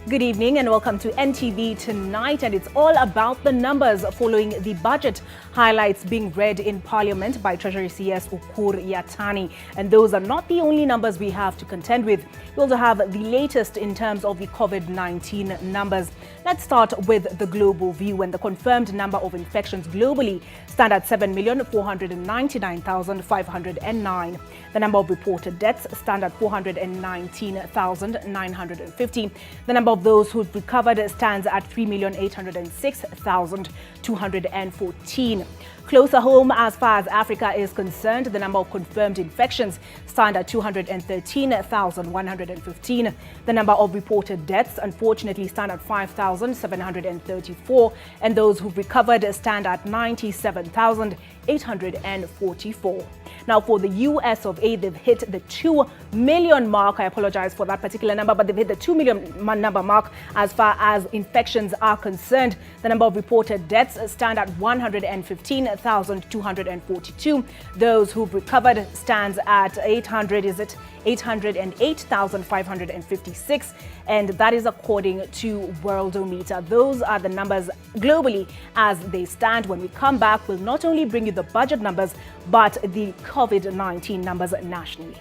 Good evening and welcome to NTV Tonight, and it's all about the numbers following the budget highlights being read in Parliament by Treasury CS Ukur Yatani. And those are not the only numbers we have to contend with. We also have the latest in terms of the COVID-19 numbers. Let's start with the global view, and the confirmed number of infections globally stand at 7,499,509. The number of reported deaths stand at 419,950. The number of those who've recovered stands at 3,806,214. Closer home, as far as Africa is concerned, the number of confirmed infections stand at 213,115. The number of reported deaths, unfortunately, stand at 5,734, and those who've recovered stand at 97,844. Now, for the US of A, they've hit the 2 million mark. I apologize for that particular number, but they've hit the 2 million number mark as far as infections are concerned. The number of reported deaths stand at 115,242. Those who've recovered stands at 808,556, and that is according to Worldometer. Those are the numbers globally as they stand. When we come back, we'll not only bring you the budget numbers, but the COVID-19 numbers nationally.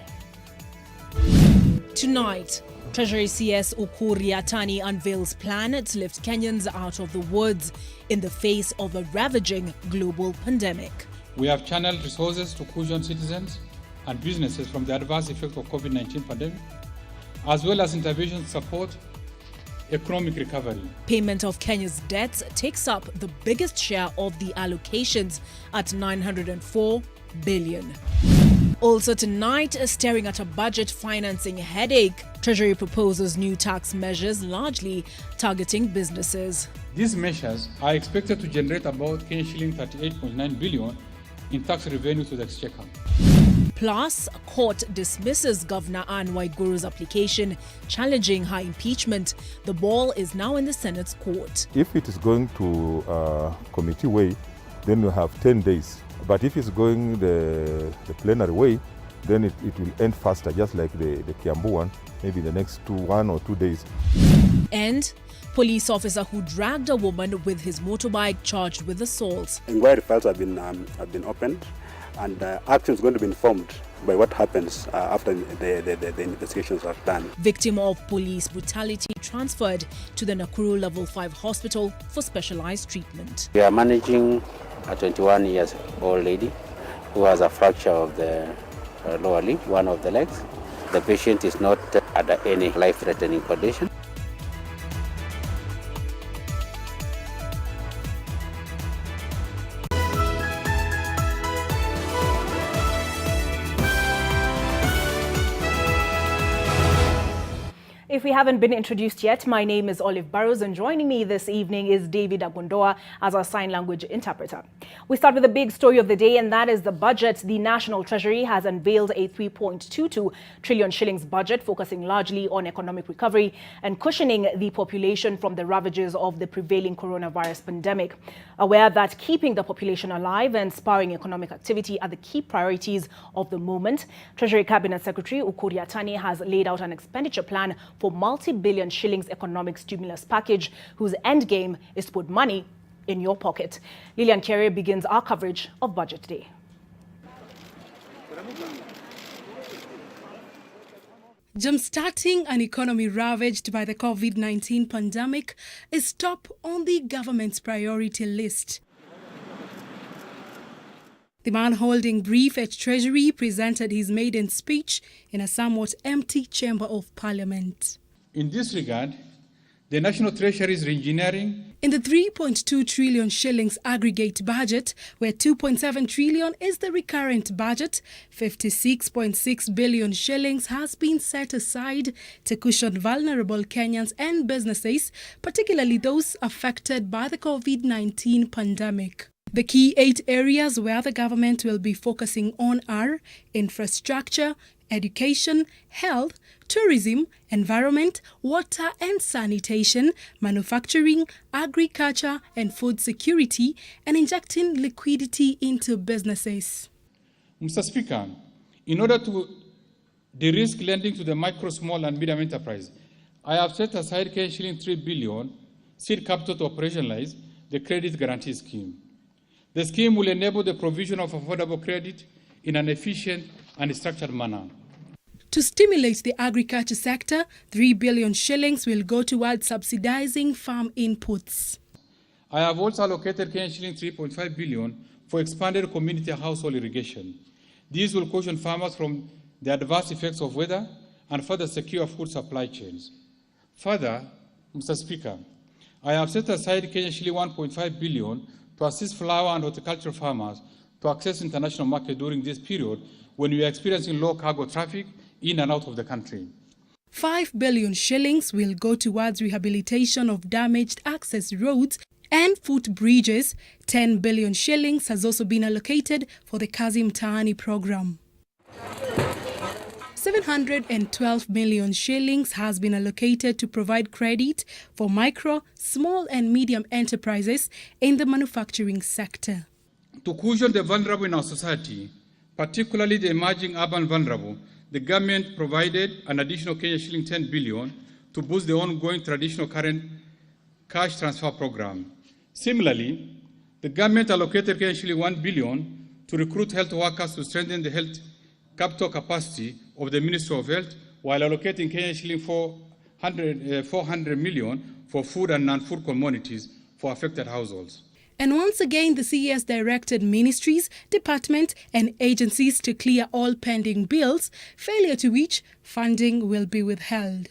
Tonight, Treasury CS Ukur Yatani unveils plan to lift Kenyans out of the woods in the face of a ravaging global pandemic. We have channeled resources to cushion citizens and businesses from the adverse effect of COVID-19 pandemic, as well as intervention to support economic recovery. Payment of Kenya's debts takes up the biggest share of the allocations at 904 billion. Also tonight, staring at a budget financing headache, Treasury proposes new tax measures largely targeting businesses. These measures are expected to generate about shilling 38.9 billion in tax revenue to the exchequer. Plus, court dismisses Governor Waiguru's application challenging her impeachment. The ball is now in the Senate's court. If it is going to committee way, then we have 10 days. But if it's going the plenary way, then it will end faster, just like the Kiambu one, maybe the next 1 or 2 days. And police officer who dragged a woman with his motorbike charged with assault. Inquiry files have been opened, and action is going to be informed by what happens after the investigations are done. Victim of police brutality transferred to the Nakuru Level 5 hospital for specialized treatment. We are managing a 21-year-old lady who has a fracture of the lower limb, one of the legs. The patient is not under any life-threatening condition. If we haven't been introduced yet, my name is Burrows, and joining me this evening is David Agundoa as our sign language interpreter. We start with the big story of the day, and that is the budget. The National Treasury has unveiled a 3.22 trillion shillings budget, focusing largely on economic recovery and cushioning the population from the ravages of the prevailing coronavirus pandemic. Aware that keeping the population alive and spurring economic activity are the key priorities of the moment, Treasury Cabinet Secretary Ukur Yatani has laid out an expenditure plan for multi-billion shillings economic stimulus package, whose end game is to put money in your pocket. Lillian Carrier begins our coverage of Budget Day. Jumpstarting an economy ravaged by the COVID-19 pandemic is top on the government's priority list. The man holding brief at Treasury presented his maiden speech in a somewhat empty chamber of Parliament. In this regard, the National Treasury is re-engineering. In the 3.2 trillion shillings aggregate budget, where 2.7 trillion is the recurrent budget, 56.6 billion shillings has been set aside to cushion vulnerable Kenyans and businesses, particularly those affected by the COVID-19 pandemic. The key 8 areas where the government will be focusing on are infrastructure, education, health, tourism, environment, water and sanitation, manufacturing, agriculture and food security, and injecting liquidity into businesses. Mr. Speaker, in order to de-risk lending to the micro, small and medium enterprise, I have set aside shilling 3 billion seed capital to operationalize the credit guarantee scheme. The scheme will enable the provision of affordable credit in an efficient and structured manner. To stimulate the agriculture sector, 3 billion shillings will go towards subsidizing farm inputs. I have also allocated shilling 3.5 billion for expanded community household irrigation. These will caution farmers from the adverse effects of weather and further secure food supply chains. Further, Mr. Speaker, I have set aside shilling 1.5 billion to assist flower and horticultural farmers to access international market during this period when we are experiencing low cargo traffic in and out of the country. 5 billion shillings will go towards rehabilitation of damaged access roads and footbridges. 10 billion shillings has also been allocated for the Kazi Mtaani program. 712 million shillings has been allocated to provide credit for micro, small and medium enterprises in the manufacturing sector. To cushion the vulnerable in our society, particularly the emerging urban vulnerable, the government provided an additional shilling 10 billion to boost the ongoing traditional current cash transfer program. Similarly, the government allocated shilling 1 billion to recruit health workers to strengthen the health capital capacity of the Ministry of Health, while allocating shilling 400 million for food and non-food commodities for affected households. And once again, the CES directed ministries, departments and agencies to clear all pending bills, failure to which funding will be withheld.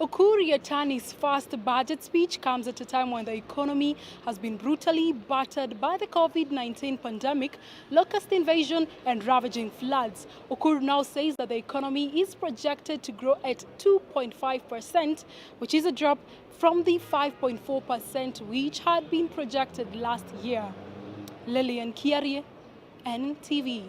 Ukur Yatani's first budget speech comes at a time when the economy has been brutally battered by the COVID-19 pandemic, locust invasion and ravaging floods. Ukur now says that the economy is projected to grow at 2.5%, which is a drop from the 5.4% which had been projected last year. Lillian Kiarie, NTV.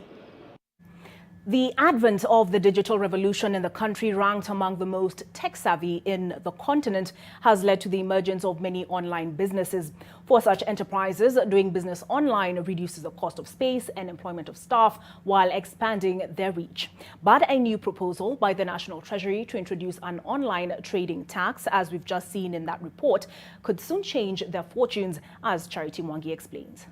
The advent of the digital revolution in the country, ranked among the most tech-savvy in the continent, has led to the emergence of many online businesses. For such enterprises, doing business online reduces the cost of space and employment of staff while expanding their reach. But a new proposal by the National Treasury to introduce an online trading tax, as we've just seen in that report, could soon change their fortunes, as Charity Mwangi explains.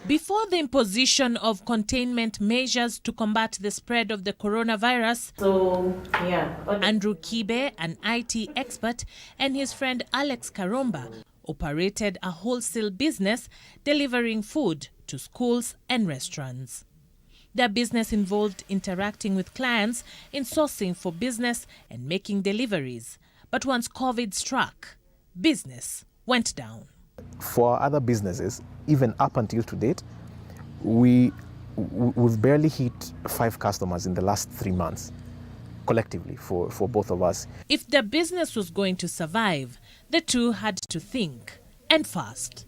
Before the imposition of containment measures to combat the spread of the coronavirus, Andrew Kibe, an IT expert, and his friend Alex Karomba operated a wholesale business delivering food to schools and restaurants. Their business involved interacting with clients in sourcing for business and making deliveries. But once COVID struck, business went down. For other businesses, even up until to date, we've barely hit 5 customers in the last 3 months, collectively, for both of us. If the business was going to survive, the two had to think, and fast.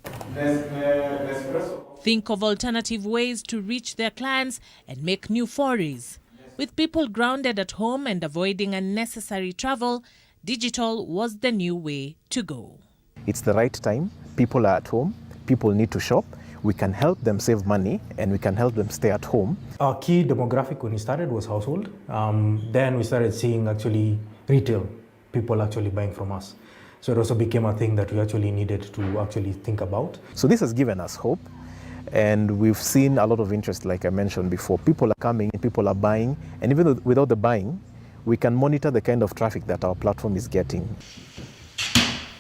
Think of alternative ways to reach their clients and make new forays. With people grounded at home and avoiding unnecessary travel, digital was the new way to go. It's the right time. People are at home. People need to shop. We can help them save money and we can help them stay at home. Our key demographic when we started was household. Then we started seeing actually retail, people actually buying from us. So it also became a thing that we actually needed to actually think about. So this has given us hope, and we've seen a lot of interest, like I mentioned before. People are coming, people are buying, and even without the buying, we can monitor the kind of traffic that our platform is getting.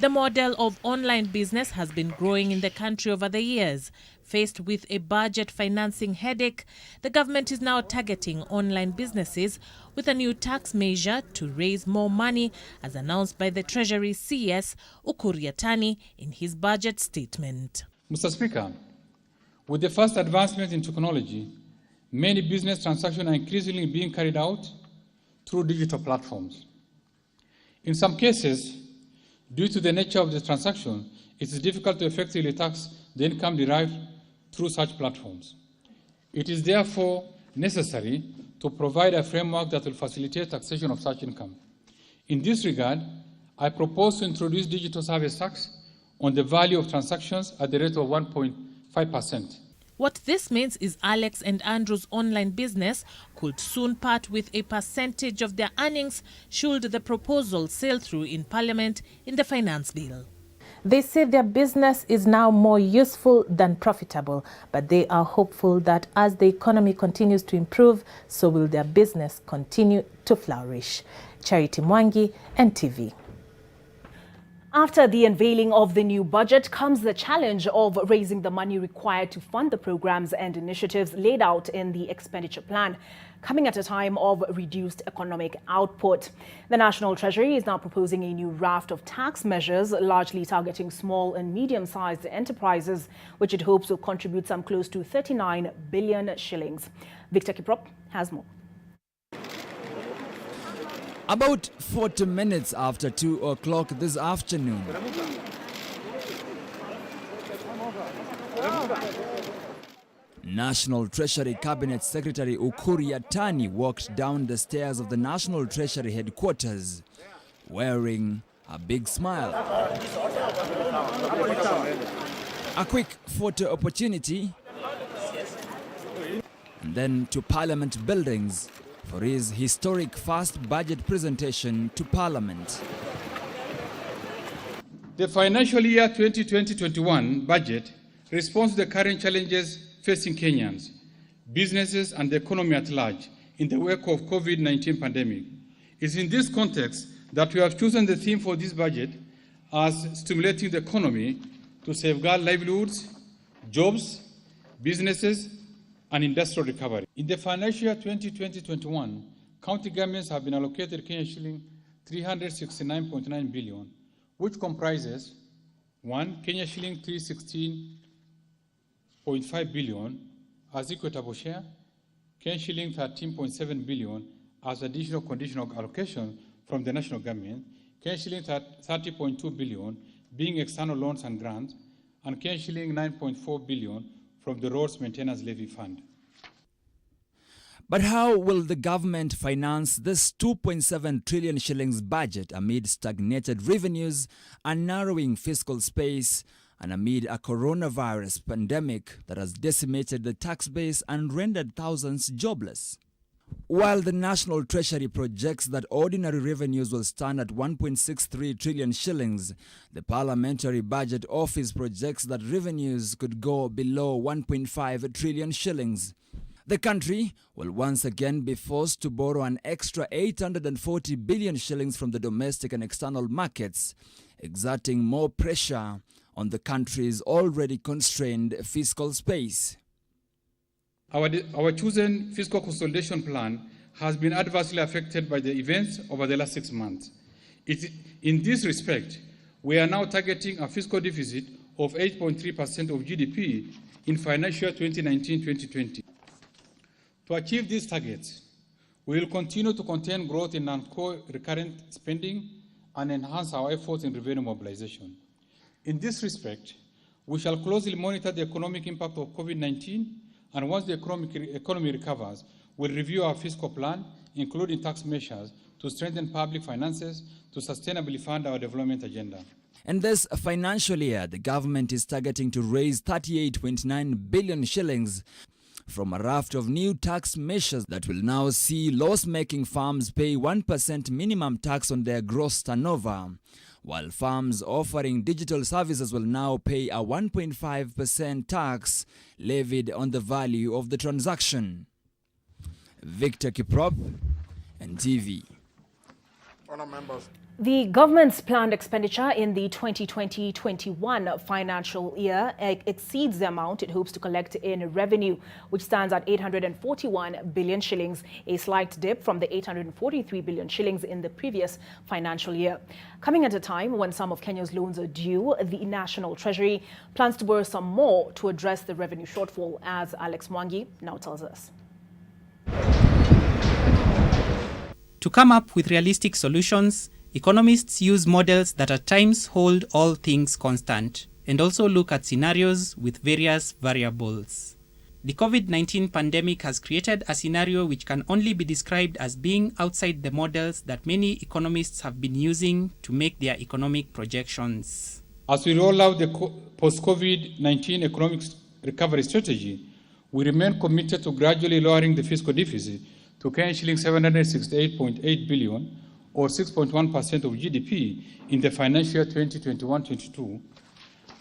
The model of online business has been growing in the country over the years. Faced with a budget financing headache, the government is now targeting online businesses with a new tax measure to raise more money, as announced by the Treasury CS Ukur Yatani in his budget statement. Mr. Speaker, with the first advancement in technology, many business transactions are increasingly being carried out through digital platforms. In some cases, due to the nature of the transaction, it is difficult to effectively tax the income derived through such platforms. It is therefore necessary to provide a framework that will facilitate taxation of such income. In this regard, I propose to introduce digital service tax on the value of transactions at the rate of 1.5%. What this means is Alex and Andrew's online business could soon part with a percentage of their earnings should the proposal sail through in Parliament in the Finance Bill. They say their business is now more useful than profitable, but they are hopeful that as the economy continues to improve, so will their business continue to flourish. Charity Mwangi, NTV. After the unveiling of the new budget comes the challenge of raising the money required to fund the programs and initiatives laid out in the expenditure plan, coming at a time of reduced economic output. The National Treasury is now proposing a new raft of tax measures, largely targeting small and medium-sized enterprises, which it hopes will contribute some close to 39 billion shillings. Victor Kiprop has more. About 40 minutes after 2 o'clock this afternoon, National Treasury Cabinet Secretary Ukur Yatani walked down the stairs of the National Treasury headquarters wearing a big smile. A quick photo opportunity, and then to Parliament buildings for his historic first budget presentation to Parliament. The financial year 2020-21 budget responds to the current challenges facing Kenyans, businesses and the economy at large in the wake of COVID-19 pandemic. It's in this context that we have chosen the theme for this budget as stimulating the economy to safeguard livelihoods, jobs, businesses, and industrial recovery. In the financial year 2020-21, county governments have been allocated Kenya shilling 369.9 billion, which comprises 1. Kenya shilling 316.5 billion as equitable share, Kenya shilling 13.7 billion as additional conditional allocation from the national government, Kenya shilling 30.2 billion being external loans and grants, and Kenya shilling 9.4 billion from the Roads Maintenance Levy Fund. But how will the government finance this 2.7 trillion shillings budget amid stagnated revenues, a narrowing fiscal space, and amid a coronavirus pandemic that has decimated the tax base and rendered thousands jobless? While the National Treasury projects that ordinary revenues will stand at 1.63 trillion shillings, the Parliamentary Budget Office projects that revenues could go below 1.5 trillion shillings. The country will once again be forced to borrow an extra 840 billion shillings from the domestic and external markets, exerting more pressure on the country's already constrained fiscal space. Our chosen fiscal consolidation plan has been adversely affected by the events over the last 6 months. In this respect, we are now targeting a fiscal deficit of 8.3% of GDP in financial year 2019-2020. To achieve these targets, we will continue to contain growth in non-core recurrent spending and enhance our efforts in revenue mobilization. In this respect, we shall closely monitor the economic impact of COVID-19, and once the economy recovers, we'll review our fiscal plan, including tax measures, to strengthen public finances to sustainably fund our development agenda. In this financial year, the government is targeting to raise 38.9 billion shillings from a raft of new tax measures that will now see loss-making farms pay 1% minimum tax on their gross turnover, while farms offering digital services will now pay a 1.5% tax levied on the value of the transaction. Victor Kiprop, NTV. Honour members. The government's planned expenditure in the 2020-21 financial year exceeds the amount it hopes to collect in revenue, which stands at 841 billion shillings, a slight dip from the 843 billion shillings in the previous financial year. Coming at a time when some of Kenya's loans are due, the National Treasury plans to borrow some more to address the revenue shortfall, as Alex Mwangi now tells us. To come up with realistic solutions, economists use models that at times hold all things constant and also look at scenarios with various variables. The COVID-19 pandemic has created a scenario which can only be described as being outside the models that many economists have been using to make their economic projections. As we roll out the post-COVID-19 economic recovery strategy, We remain committed to gradually lowering the fiscal deficit to shilling 768.8 billion, or 6.1% of GDP in the financial year 2021-22,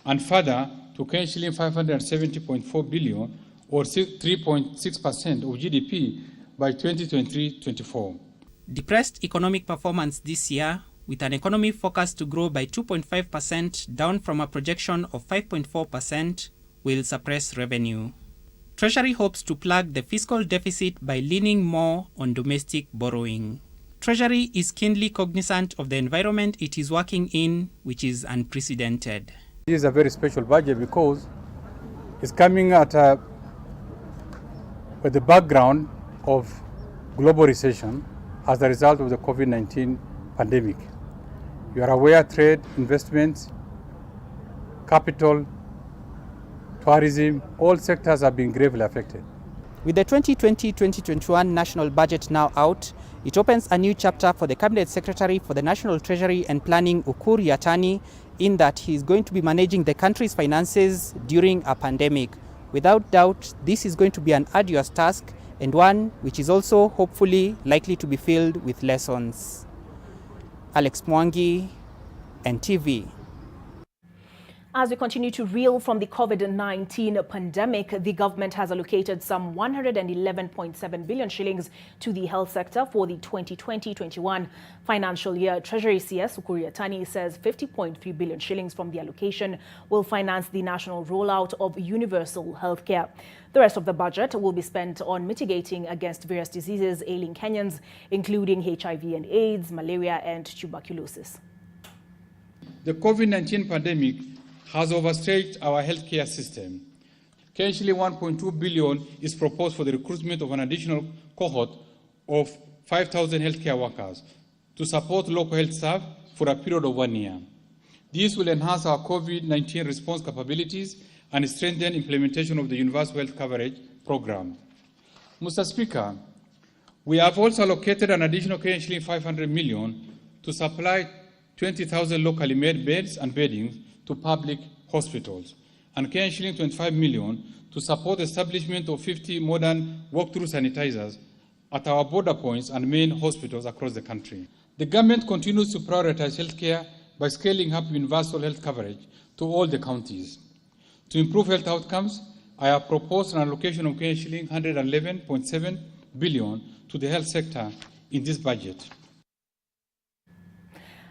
and further to shilling 570.4 billion, or 3.6% of GDP by 2023-24. Depressed economic performance this year, with an economy forecast to grow by 2.5%, down from a projection of 5.4%, will suppress revenue. Treasury hopes to plug the fiscal deficit by leaning more on domestic borrowing. Treasury is keenly cognizant of the environment it is working in, which is unprecedented. This is a very special budget because it's coming at with the background of global recession as a result of the COVID-19 pandemic. You are aware trade, investments, capital, tourism, all sectors have been gravely affected. With the 2020-2021 national budget now out, it opens a new chapter for the Cabinet Secretary for the National Treasury and Planning, Ukur Yatani, in that he is going to be managing the country's finances during a pandemic. Without doubt, this is going to be an arduous task and one which is also hopefully likely to be filled with lessons. Alex Mwangi, NTV. As we continue to reel from the COVID-19 pandemic, the government has allocated some 111.7 billion shillings to the health sector for the 2020-21 financial year. Treasury CS Ukur Yatani says 50.3 billion shillings from the allocation will finance the national rollout of universal healthcare. The rest of the budget will be spent on mitigating against various diseases ailing Kenyans, including HIV and AIDS, malaria and tuberculosis. The COVID-19 pandemic has overstretched our healthcare system. Currently, 1.2 billion is proposed for the recruitment of an additional cohort of 5,000 healthcare workers to support local health staff for a period of 1 year. This will enhance our COVID-19 response capabilities and strengthen implementation of the Universal Health Coverage Program. Mr. Speaker, we have also allocated an additional 500 million to supply 20,000 locally made beds and beddings to public hospitals, and 25 million to support the establishment of 50 modern walk-through sanitizers at our border points and main hospitals across the country. The government continues to prioritize healthcare by scaling up universal health coverage to all the counties. To improve health outcomes, I have proposed an allocation of 111.7 billion to the health sector in this budget.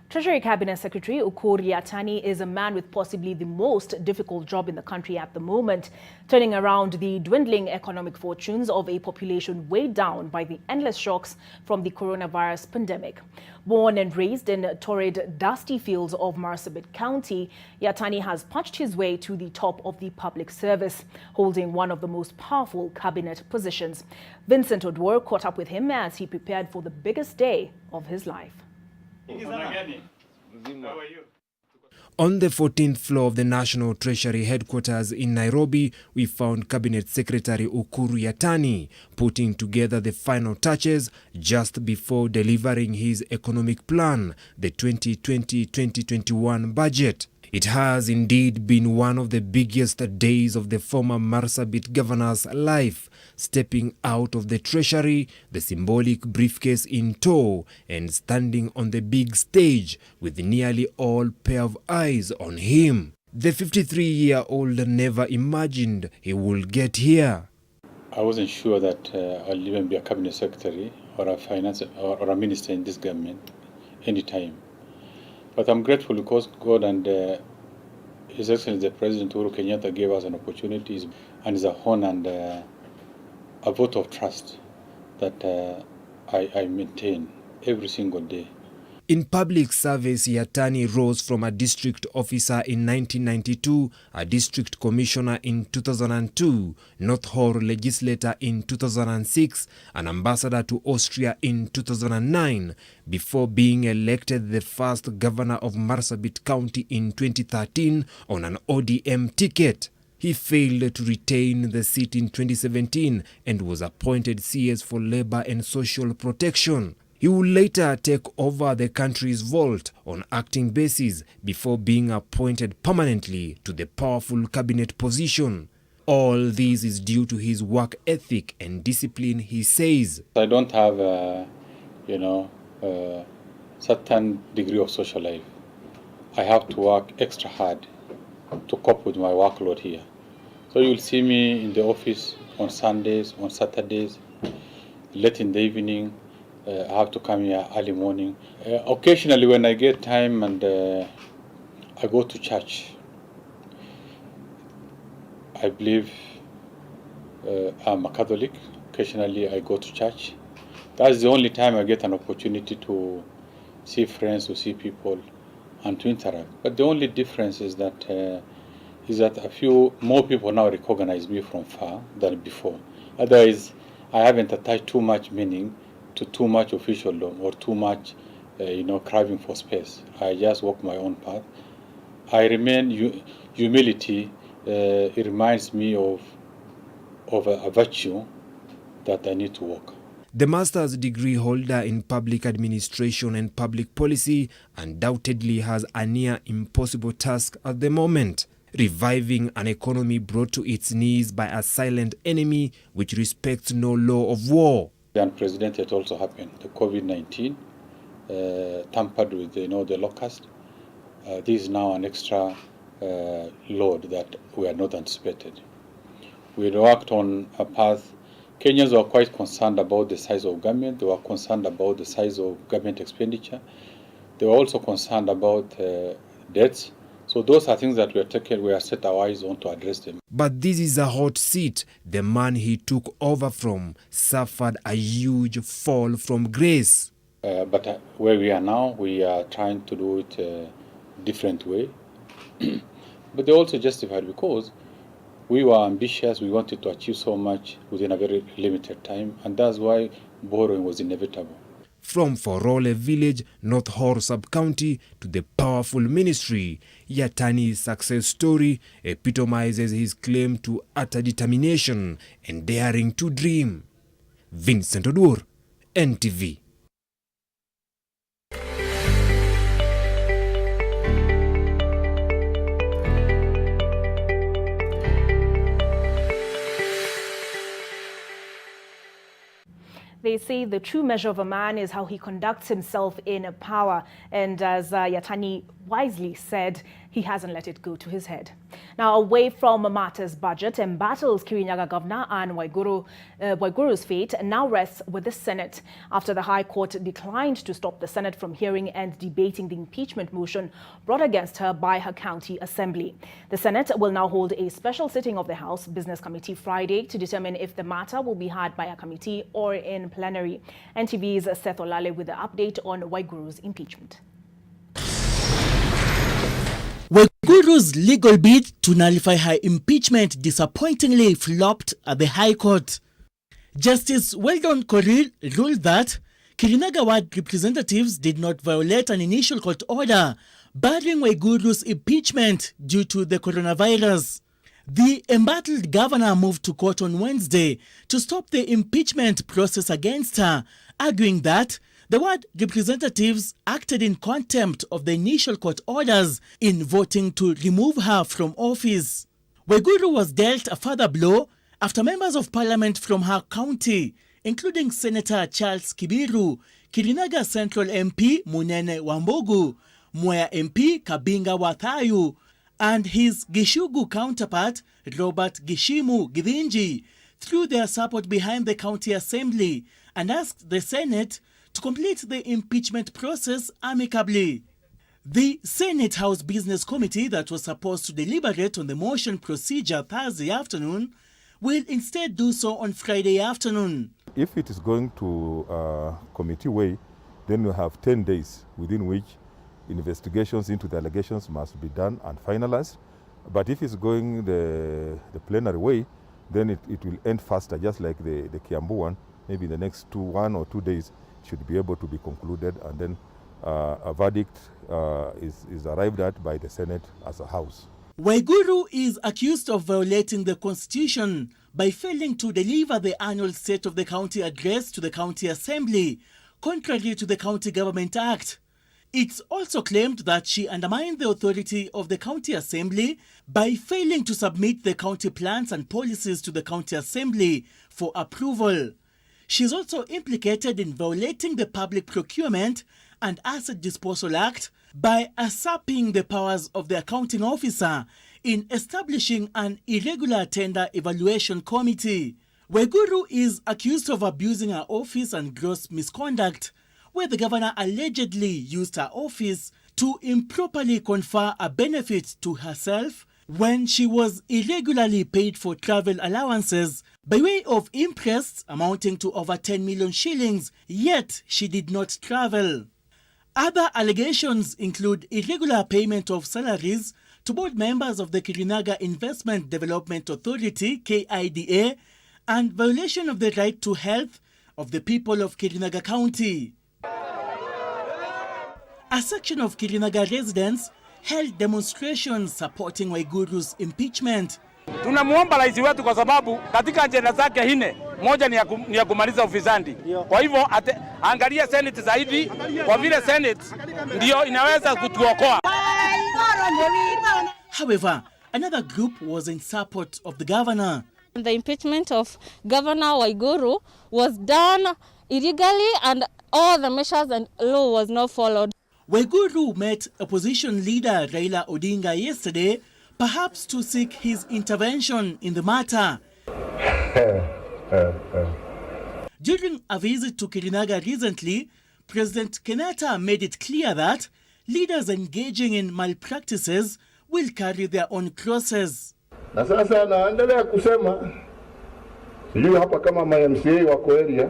Treasury Cabinet Secretary Ukur Yatani is a man with possibly the most difficult job in the country at the moment, turning around the dwindling economic fortunes of a population weighed down by the endless shocks from the coronavirus pandemic. Born and raised in torrid, dusty fields of Marsabit County, Yatani has punched his way to the top of the public service, holding one of the most powerful cabinet positions. Vincent Odwor caught up with him as he prepared for the biggest day of his life. On the 14th floor of the National Treasury headquarters in Nairobi, we found Cabinet Secretary Ukur Yatani putting together the final touches just before delivering his economic plan, the 2020-2021 budget. It has indeed been one of the biggest days of the former Marsabit governor's life, stepping out of the treasury, the symbolic briefcase in tow, and standing on the big stage with nearly all pair of eyes on him. The 53-year-old never imagined he would get here. I wasn't sure that I'll even be a cabinet secretary or a finance or a minister in this government anytime. But I'm grateful because God and His Excellency the President Uhuru Kenyatta gave us an opportunity, and it's a honor and a vote of trust that I maintain every single day. In public service, Yatani rose from a district officer in 1992, a district commissioner in 2002, North Hall legislator in 2006, an ambassador to Austria in 2009, before being elected the first governor of Marsabit County in 2013 on an ODM ticket. He failed to retain the seat in 2017 and was appointed CS for Labor and Social Protection. He would later take over the country's vault on acting basis before being appointed permanently to the powerful cabinet position. All this is due to his work ethic and discipline, he says. I don't have, a certain degree of social life. I have to work extra hard to cope with my workload here. So you'll see me in the office on Sundays, on Saturdays, late in the evening. I have to come here early morning. Occasionally when I get time and I go to church. I believe I'm a Catholic. Occasionally I go to church. That's the only time I get an opportunity to see friends, to see people, and to interact. But the only difference is that a few more people now recognize me from far than before. Otherwise, I haven't attached too much meaning to too much officialdom or too much, craving for space. I just walk my own path. I remain humility. It reminds me of a virtue that I need to walk. The master's degree holder in public administration and public policy undoubtedly has a near impossible task at the moment, reviving an economy brought to its knees by a silent enemy which respects no law of war. The unprecedented also happened. The COVID-19 tampered with the locust. This is now an extra load that we are not anticipated. We worked on a path. Kenyans were quite concerned about the size of government. They were concerned about the size of government expenditure. They were also concerned about debts. So those are things that we are set our eyes on to address them. But this is a hot seat. The man he took over from suffered a huge fall from grace. But where we are now, we are trying to do it a different way. But they also justified because we were ambitious, we wanted to achieve so much within a very limited time, and that's why borrowing was inevitable. From Forole village, North Horr sub-county, to the powerful ministry, Yatani's success story epitomizes his claim to utter determination and daring to dream. Vincent Odur, NTV. They say the true measure of a man is how he conducts himself in power. And as Yatani wisely said, he hasn't let it go to his head. Now, away from Mata's budget, embattles Kirinyaga Governor and Waiguru's fate now rests with the Senate after the High Court declined to stop the Senate from hearing and debating the impeachment motion brought against her by her county assembly. The Senate will now hold a special sitting of the House Business Committee Friday to determine if the matter will be heard by a committee or in plenary. NTV's Seth Olale with the update on Waiguru's impeachment. Waiguru's legal bid to nullify her impeachment disappointingly flopped at the High Court. Justice Weldon Korir ruled that Kirinyaga Ward representatives did not violate an initial court order barring Waiguru's impeachment due to the coronavirus. The embattled governor moved to court on Wednesday to stop the impeachment process against her, arguing that the ward representatives acted in contempt of the initial court orders in voting to remove her from office. Waiguru was dealt a further blow after members of parliament from her county, including Senator Charles Kibiru, Kirinyaga Central MP Munene Wambogu, Mwea MP Kabinga Wathayu, and his Gishugu counterpart Robert Gishimu Githinji, threw their support behind the county assembly and asked the Senate to complete the impeachment process amicably. The Senate House Business Committee that was supposed to deliberate on the motion procedure Thursday afternoon will instead do so on Friday afternoon. If it is going to committee way, then we have 10 days within which investigations into the allegations must be done and finalized. But if it's going the plenary way, then it will end faster, just like the Kiambu one. Maybe the next 1 or 2 days should be able to be concluded, and then a verdict is arrived at by the Senate as a house. Waiguru is accused of violating the constitution by failing to deliver the annual State of the County address to the County Assembly, contrary to the County Government Act. It's also claimed that she undermined the authority of the county assembly by failing to submit the county plans and policies to the county assembly for approval. She is also implicated in violating the Public Procurement and Asset Disposal Act by usurping the powers of the accounting officer in establishing an irregular tender evaluation committee. Waiguru is accused of abusing her office and gross misconduct, where the governor allegedly used her office to improperly confer a benefit to herself when she was irregularly paid for travel allowances by way of interest amounting to over 10 million shillings, yet she did not travel. Other allegations include irregular payment of salaries to board members of the Kirinaga Investment Development Authority, KIDA, and violation of the right to health of the people of Kirinaga County. A section of Kirinaga residents held demonstrations supporting Waiguru's impeachment. Tunamuomba rais wetu kwa sababu katika ajenda zake nne, moja ni ya kumaliza ufisadi. Kwa hivyo angalia Senate zaidi, kwa vile Senate ndio inaweza kutuokoa. However, another group was in support of the governor. The impeachment of Governor Waiguru was done illegally and all the measures and law was not followed. Waiguru met opposition leader Raila Odinga yesterday, perhaps to seek his intervention in the matter. During a visit to Kirinaga recently, President Kenyatta made it clear that leaders engaging in malpractices will carry their own crosses. Na sasa naendelea kusema, sijui hapa kama MCA wako area,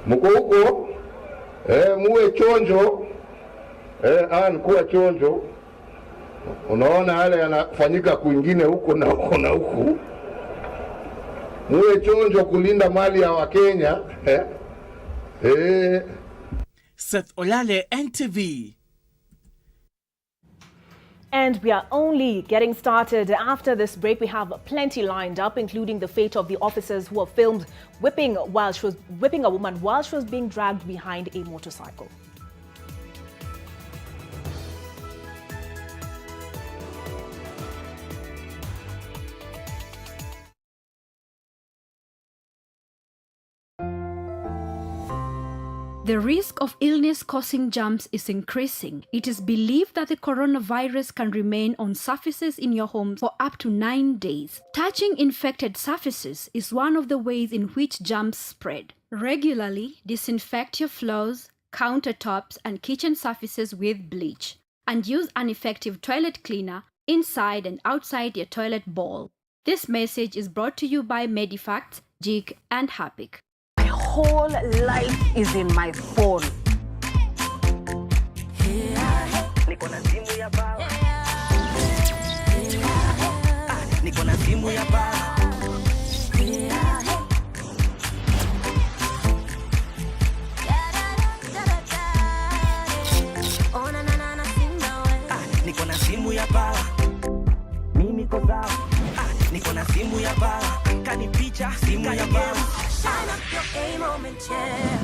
mko huko, muwe chonjo, kuwa chonjo. Unaona yale yanafanyika kwingine huko na huko na huko. Muwe chonjo kulinda mali ya Wakenya. Seth Olale, NTV. And we are only getting started. After this break, we have plenty lined up, including the fate of the officers who were filmed whipping a woman while she was being dragged behind a motorcycle. The risk of illness causing germs is increasing. It is believed that the coronavirus can remain on surfaces in your home for up to 9 days. Touching infected surfaces is one of the ways in which germs spread. Regularly disinfect your floors, countertops, and kitchen surfaces with bleach, and use an effective toilet cleaner inside and outside your toilet bowl. This message is brought to you by Medifacts, Jig, and Harpic. Whole life is in my phone. Niko na simu ya baba. Niko na simu ya baba. Niko na simu ya baba. Mimi niko sawa. Niko na simu ya baba. Kani picha simu ya baba. Shine up your A moment, yeah.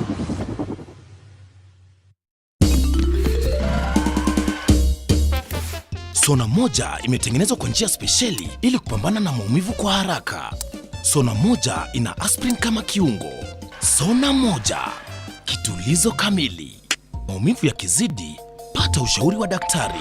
Sona moja imetengenezwa kwa njia spesheli ili kupambana na maumivu kwa haraka. Sona moja ina aspirin kama kiungo. Sona moja, kitulizo kamili. Maumivu yakizidi, pata ushauri wa daktari.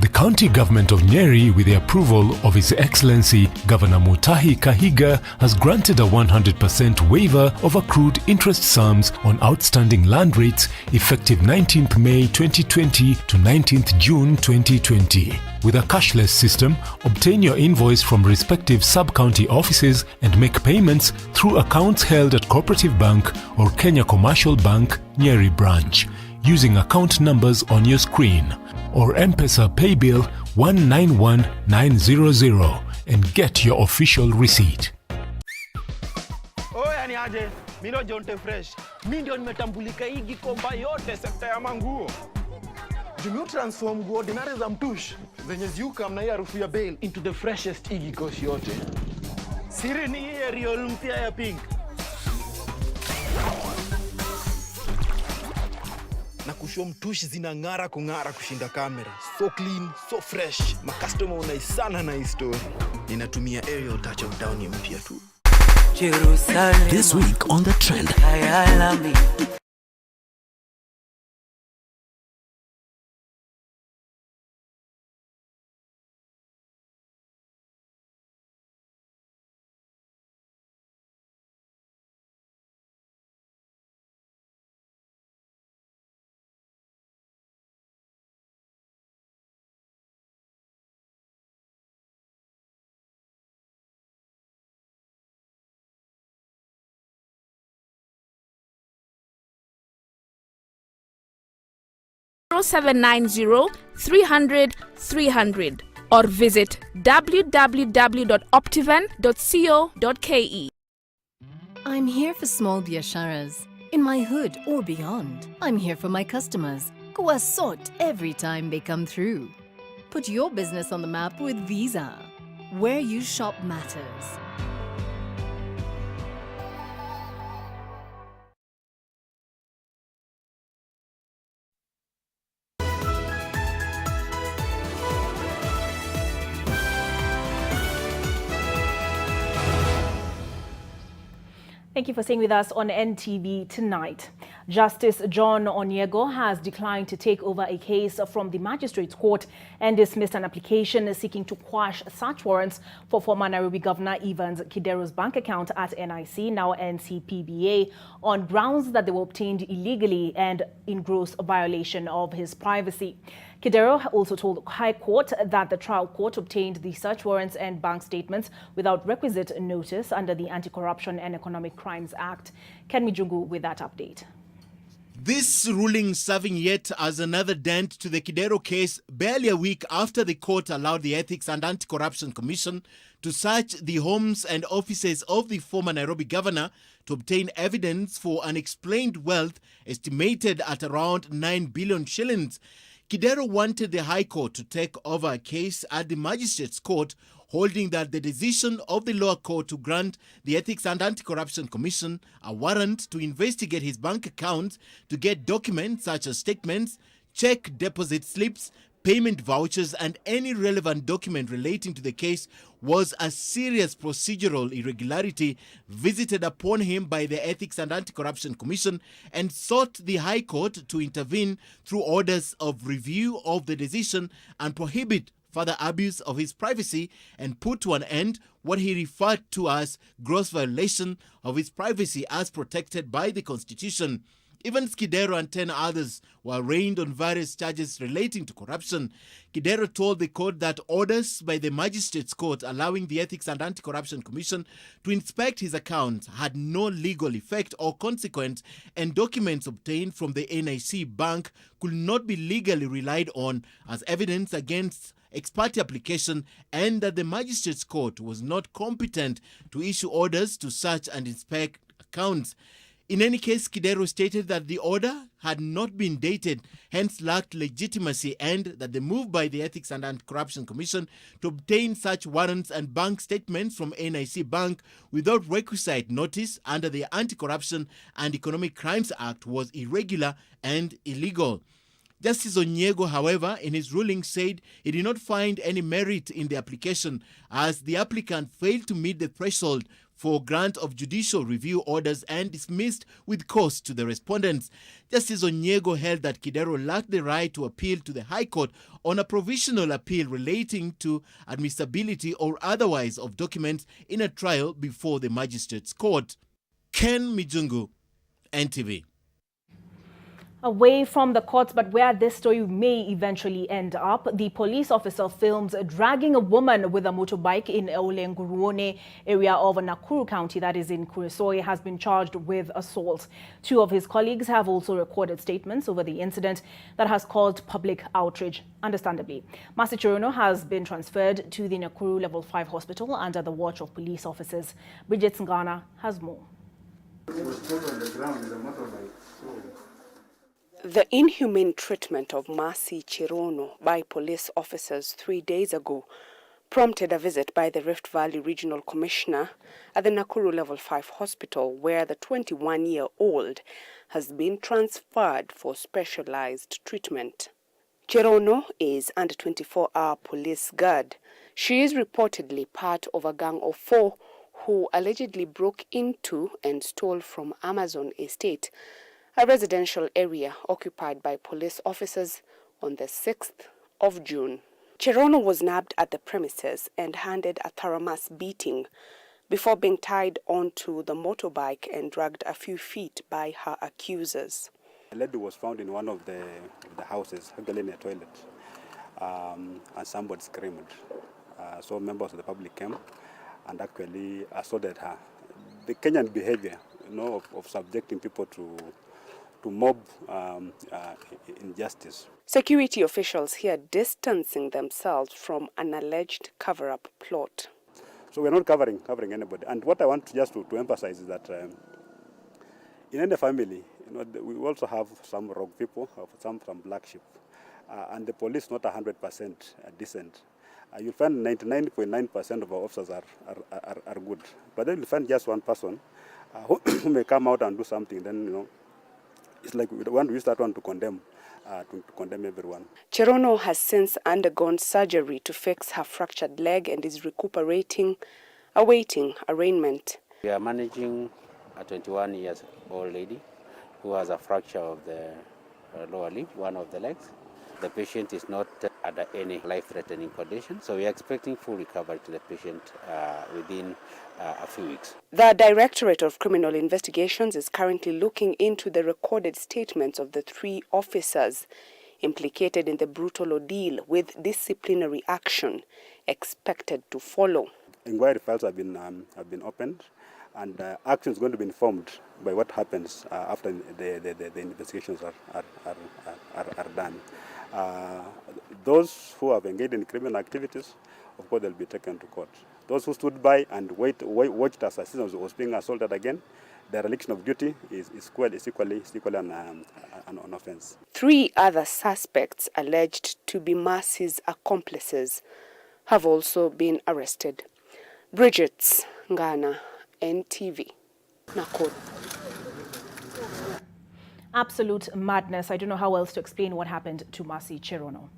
The County Government of Nyeri, with the approval of His Excellency Governor Mutahi Kahiga, has granted a 100% waiver of accrued interest sums on outstanding land rates effective 19th May 2020 to 19th June 2020. With a cashless system, obtain your invoice from respective sub-county offices and make payments through accounts held at Cooperative Bank or Kenya Commercial Bank, Nyeri branch, using account numbers on your screen, or M-Pesa Paybill 191900 and get your official receipt. Oya ni aje, mino Jonte Fresh. Mi ndio nimetambulika hii Gikomba yote sekta ya manguo. Jumio transform nguo ordinary za mtush zenye ziuka mna hii harufu ya bail into the freshest igi kosi yote. Siri ni hii Real mpya ya pink. na kushow mtushi zinang'ara kung'ara kushinda kamera. So clean, so fresh. Makastoma unaisana na hii story. Ninatumia aerial touch of down mpya tu. This week on The Trend. (0790-300-300) or visit www.optiven.co.ke. I'm here for small biasharas, in my hood or beyond. I'm here for my customers, Kuasot every time they come through. Put your business on the map with Visa. Where you shop matters. Thank you for staying with us on NTV tonight. Justice John Onyego has declined to take over a case from the Magistrates Court and dismissed an application seeking to quash search warrants for former Nairobi Governor Evans Kidero's bank account at NIC, now NCPBA, on grounds that they were obtained illegally and in gross violation of his privacy. Kidero also told the High Court that the trial court obtained the search warrants and bank statements without requisite notice under the Anti-Corruption and Economic Crimes Act. Ken Mijungu with that update. This ruling serving yet as another dent to the Kidero case barely a week after the court allowed the Ethics and Anti-Corruption Commission to search the homes and offices of the former Nairobi governor to obtain evidence for unexplained wealth estimated at around 9 billion shillings. Kidero wanted the High Court to take over a case at the Magistrates Court, holding that the decision of the lower court to grant the Ethics and Anti-Corruption Commission a warrant to investigate his bank accounts to get documents such as statements, check deposit slips, payment vouchers, and any relevant document relating to the case was a serious procedural irregularity visited upon him by the Ethics and Anti-Corruption Commission and sought the High Court to intervene through orders of review of the decision and prohibit further abuse of his privacy and put to an end what he referred to as gross violation of his privacy as protected by the Constitution. Even Kidero and 10 others were arraigned on various charges relating to corruption. Kidero told the court that orders by the Magistrates Court allowing the Ethics and Anti-Corruption Commission to inspect his accounts had no legal effect or consequence, and documents obtained from the NIC bank could not be legally relied on as evidence against ex parte application, and that the Magistrates Court was not competent to issue orders to search and inspect accounts. In any case, Kidero stated that the order had not been dated, hence lacked legitimacy, and that the move by the Ethics and Anti-Corruption Commission to obtain such warrants and bank statements from NIC Bank without requisite notice under the Anti-Corruption and Economic Crimes Act was irregular and illegal. Justice Onyego, however, in his ruling said he did not find any merit in the application as the applicant failed to meet the threshold for grant of judicial review orders and dismissed with cause to the respondents. Justice Onyego held that Kidero lacked the right to appeal to the High Court on a provisional appeal relating to admissibility or otherwise of documents in a trial before the Magistrates Court. Ken Mijungu, NTV. Away from the courts, but where this story may eventually end up, the police officer filmed dragging a woman with a motorbike in Olenguruone area of Nakuru County, that is in Kuresoi, has been charged with assault. Two of his colleagues have also recorded statements over the incident that has caused public outrage, understandably. Mercy Chirono has been transferred to the Nakuru Level 5 hospital under the watch of police officers. Bridget Ngana has more. The inhumane treatment of Mercy Chirono by police officers 3 days ago prompted a visit by the Rift Valley Regional Commissioner at the Nakuru Level 5 hospital, where the 21-year-old has been transferred for specialized treatment. Cherono is under 24-hour police guard. She is reportedly part of a gang of 4 who allegedly broke into and stole from Amazon Estate, a residential area occupied by police officers, on the 6th of June. Cherono was nabbed at the premises and handed a thorough mass beating before being tied onto the motorbike and dragged a few feet by her accusers. A lady was found in one of the houses, actually in a toilet, and somebody screamed. So members of the public came and actually assaulted her. The Kenyan behavior, of subjecting people to mob injustice. Security officials here distancing themselves from an alleged cover-up plot. So we're not covering anybody. And what I want just to emphasize is that in any family, we also have some rogue people, some black sheep, and the police not 100% decent. You'll find 99.9% of our officers are good, but then you'll find just one person who may come out and do something. Then it's like we start to condemn everyone. Cherono has since undergone surgery to fix her fractured leg and is recuperating, awaiting arraignment. We are managing a 21-year-old lady who has a fracture of the lower limb, one of the legs. The patient is not under any life-threatening condition, so we are expecting full recovery to the patient within a few weeks. The Directorate of Criminal Investigations is currently looking into the recorded statements of the 3 officers implicated in the brutal ordeal, with disciplinary action expected to follow. Inquiry files have been opened, and action is going to be informed by what happens after the investigations are done. Those who have engaged in criminal activities, of course, they'll be taken to court. Those who stood by and watched as a citizen was being assaulted again, their dereliction of duty is equally an offense. 3 other suspects alleged to be Mercy's accomplices have also been arrested. Bridget's Ghana, NTV, Nakuru. Absolute madness. I don't know how else to explain what happened to Mercy Cherono.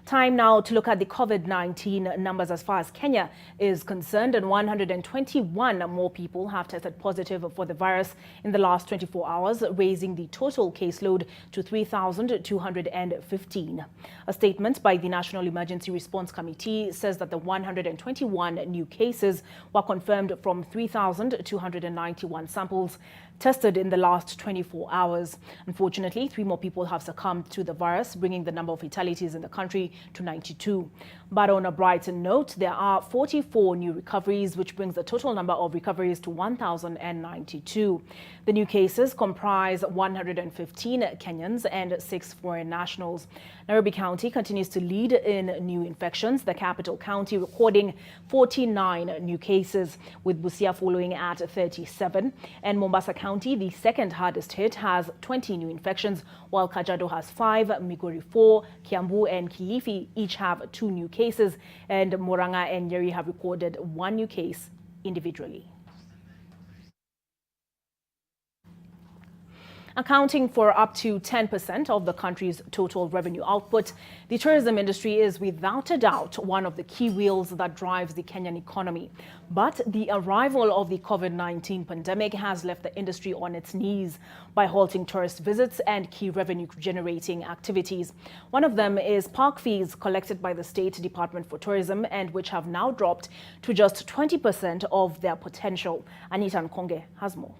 Time now to look at the COVID-19 numbers as far as Kenya is concerned, and 121 more people have tested positive for the virus in the last 24 hours, raising the total caseload to 3,215. A statement by the National Emergency Response Committee says that the 121 new cases were confirmed from 3,291 samples tested in the last 24 hours. Unfortunately, 3 more people have succumbed to the virus, bringing the number of fatalities in the country to 92. But on a brighter note, there are 44 new recoveries, which brings the total number of recoveries to 1,092. The new cases comprise 115 Kenyans and 6 foreign nationals. Nairobi County continues to lead in new infections, the capital county recording 49 new cases, with Busia following at 37. And Mombasa County, the second hardest hit, has 20 new infections, while Kajiado has 5, Migori 4, Kiambu and Kilifi each have 2 new cases, and Murang'a and Nyeri have recorded 1 new case individually. Accounting for up to 10% of the country's total revenue output, the tourism industry is without a doubt one of the key wheels that drives the Kenyan economy. But the arrival of the COVID-19 pandemic has left the industry on its knees by halting tourist visits and key revenue-generating activities. One of them is park fees collected by the State Department for Tourism, and which have now dropped to just 20% of their potential. Anita Nkonge has more.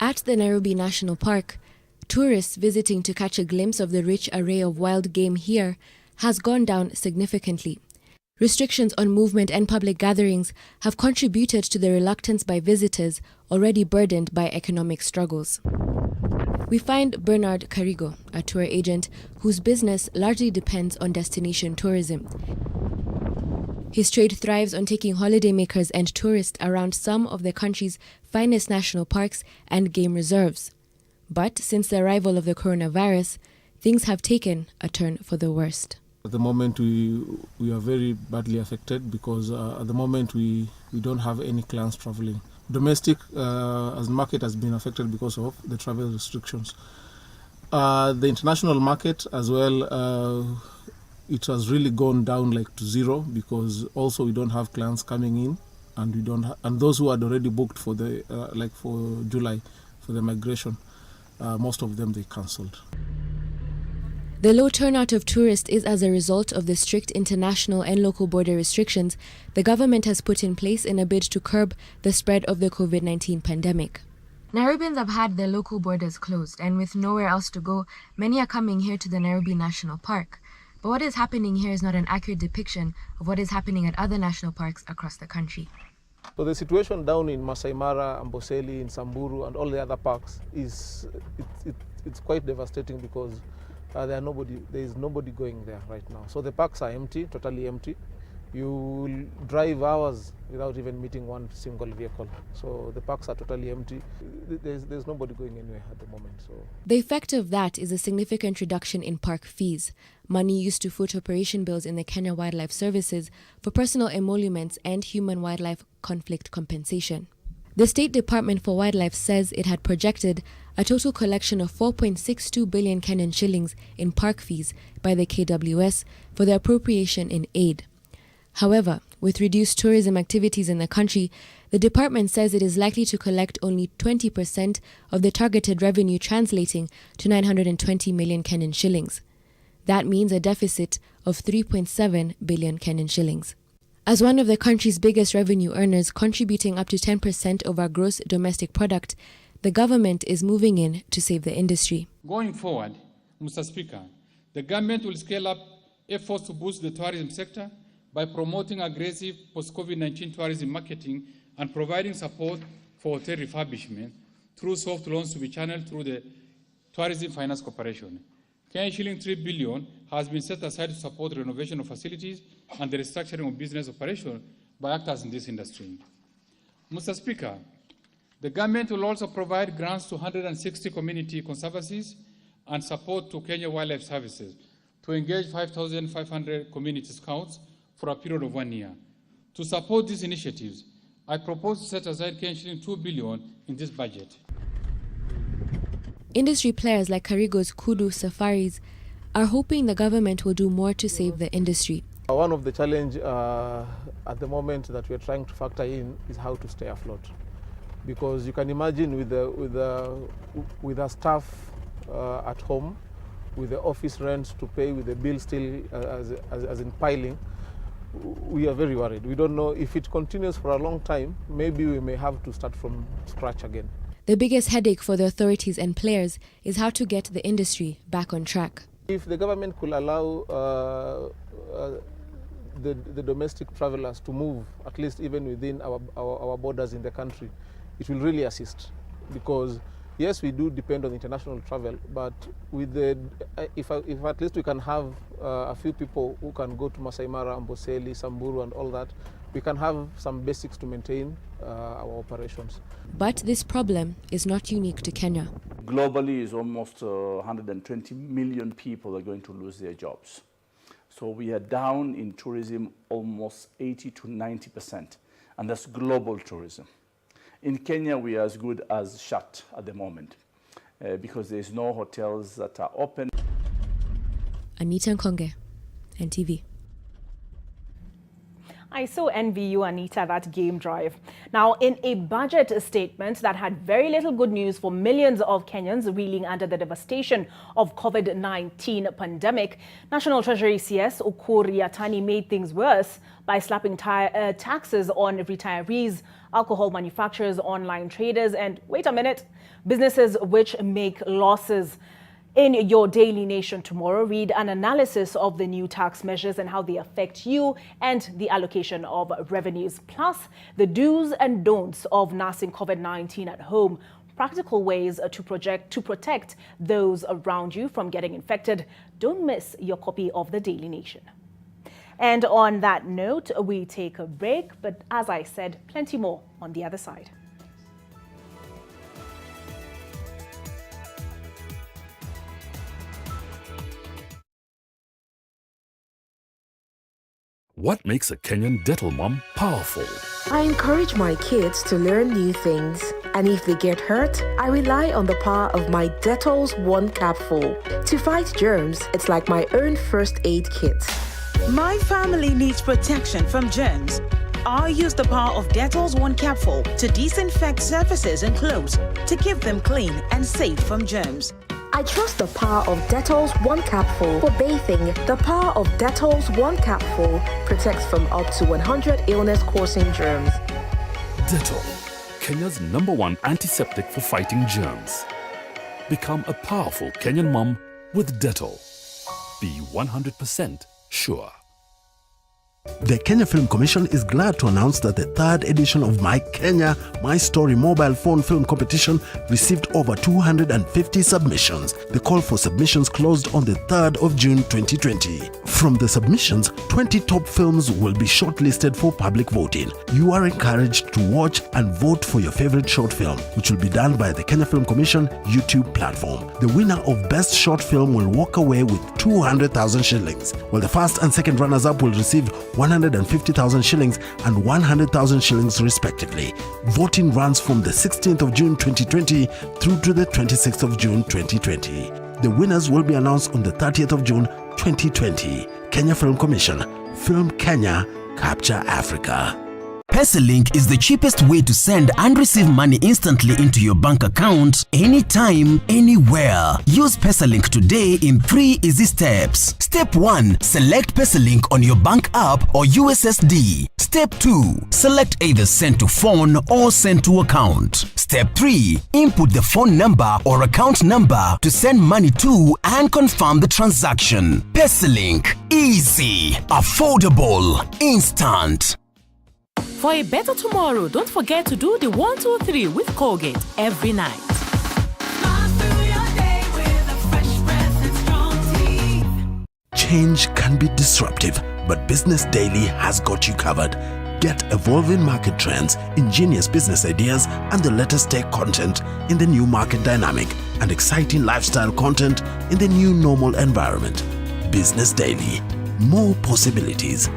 At the Nairobi National Park, tourists visiting to catch a glimpse of the rich array of wild game here has gone down significantly. Restrictions on movement and public gatherings have contributed to the reluctance by visitors already burdened by economic struggles. We find Bernard Karigo, a tour agent whose business largely depends on destination tourism. His trade thrives on taking holidaymakers and tourists around some of the country's finest national parks and game reserves. But since the arrival of the coronavirus, things have taken a turn for the worst. At the moment, we are very badly affected because at the moment we don't have any clients traveling. Domestic as market has been affected because of the travel restrictions. The international market as well, it has really gone down like to zero because also we don't have clients coming in, and we don't and those who had already booked for the like for July for the migration, most of them they cancelled. The low turnout of tourists is as a result of the strict international and local border restrictions the government has put in place in a bid to curb the spread of the COVID-19 pandemic. Nairobians have had their local borders closed, and with nowhere else to go, many are coming here to the Nairobi National Park. But what is happening here is not an accurate depiction of what is happening at other national parks across the country. So the situation down in Masai Mara, Amboseli, in Samburu and all the other parks is it's quite devastating because there is nobody going there right now. So the parks are empty, totally empty. You will drive hours without even meeting one single vehicle. So the parks are totally empty. There's nobody going anywhere at the moment. So the effect of that is a significant reduction in park fees, money used to foot operation bills in the Kenya Wildlife Services for personal emoluments and human-wildlife conflict compensation. The State Department for Wildlife says it had projected a total collection of 4.62 billion Kenyan shillings in park fees by the KWS for the appropriation in aid. However, with reduced tourism activities in the country, the department says it is likely to collect only 20% of the targeted revenue, translating to 920 million Kenyan shillings. That means a deficit of 3.7 billion Kenyan shillings. As one of the country's biggest revenue earners, contributing up to 10% of our gross domestic product, the government is moving in to save the industry. Going forward, Mr. Speaker, the government will scale up efforts to boost the tourism sector by promoting aggressive post-COVID-19 tourism marketing and providing support for hotel refurbishment through soft loans to be channeled through the Tourism Finance Corporation. Kenyan shilling 3 billion has been set aside to support the renovation of facilities and the restructuring of business operations by actors in this industry. Mr. Speaker, the government will also provide grants to 160 community conservancies and support to Kenya Wildlife Services to engage 5,500 community scouts for a period of 1 year. To support these initiatives, I propose to set aside Kenyan 2 billion in this budget. Industry players like Karigo's Kudu Safaris are hoping the government will do more to save the industry. One of the challenges at the moment that we're trying to factor in is how to stay afloat. Because you can imagine with the staff at home, with the office rent to pay, with the bill still as in piling, we are very worried. We don't know if it continues for a long time, maybe we may have to start from scratch again. The biggest headache for the authorities and players is how to get the industry back on track. If the government could allow the domestic travelers to move, at least even within our borders in the country, it will really assist. Because yes, we do depend on international travel, but with if at least we can have a few people who can go to Masai Mara, Amboseli, Samburu and all that, we can have some basics to maintain our operations. But this problem is not unique to Kenya. Globally, is almost 120 million people are going to lose their jobs. So we are down in tourism almost 80 to 90%, and that's global tourism. In Kenya, we are as good as shut at the moment because there's no hotels that are open. Anita Nkonge, NTV. I so envy you, Anita, that game drive. Now, in a budget statement that had very little good news for millions of Kenyans reeling under the devastation of COVID-19 pandemic, National Treasury CS Ukur Yatani made things worse by slapping taxes on retirees, alcohol manufacturers, online traders, and wait a minute, businesses which make losses. In your Daily Nation tomorrow, read an analysis of the new tax measures and how they affect you and the allocation of revenues, plus the do's and don'ts of nursing COVID-19 at home, practical ways to protect those around you from getting infected. Don't miss your copy of the Daily Nation. And on that note, we take a break, but as I said, plenty more on the other side. What makes a Kenyan dental mom powerful? I encourage my kids to learn new things. And if they get hurt, I rely on the power of my Dettol's One Capful. To fight germs, it's like my own first aid kit. My family needs protection from germs. I use the power of Dettol's One Capful to disinfect surfaces and clothes to keep them clean and safe from germs. I trust the power of Dettol's One Capful for bathing. The power of Dettol's One Capful protects from up to 100 illness-causing germs. Dettol, Kenya's #1 antiseptic for fighting germs. Become a powerful Kenyan mom with Dettol. Be 100% sure. The Kenya Film Commission is glad to announce that the 3rd edition of My Kenya, My Story mobile phone film competition received over 250 submissions. The call for submissions closed on the 3rd of June 2020. From the submissions, 20 top films will be shortlisted for public voting. You are encouraged to watch and vote for your favorite short film, which will be done by the Kenya Film Commission YouTube platform. The winner of Best Short Film will walk away with 200,000 shillings, while the first and second runners-up will receive 150,000 shillings and 100,000 shillings respectively. Voting runs from the 16th of June 2020 through to the 26th of June 2020. The winners will be announced on the 30th of June 2020. Kenya Film Commission. Film Kenya. Capture Africa. PesaLink is the cheapest way to send and receive money instantly into your bank account anytime, anywhere. Use PesaLink today in 3 easy steps. Step 1. Select PesaLink on your bank app or USSD. Step 2. Select either send to phone or send to account. Step 3. Input the phone number or account number to send money to and confirm the transaction. PesaLink. Easy, affordable, instant. For a better tomorrow, don't forget to do the 1, 2, 3 with Colgate every night. Change can be disruptive, but Business Daily has got you covered. Get evolving market trends, ingenious business ideas, and the latest tech content in the new market dynamic and exciting lifestyle content in the new normal environment. Business Daily. More possibilities.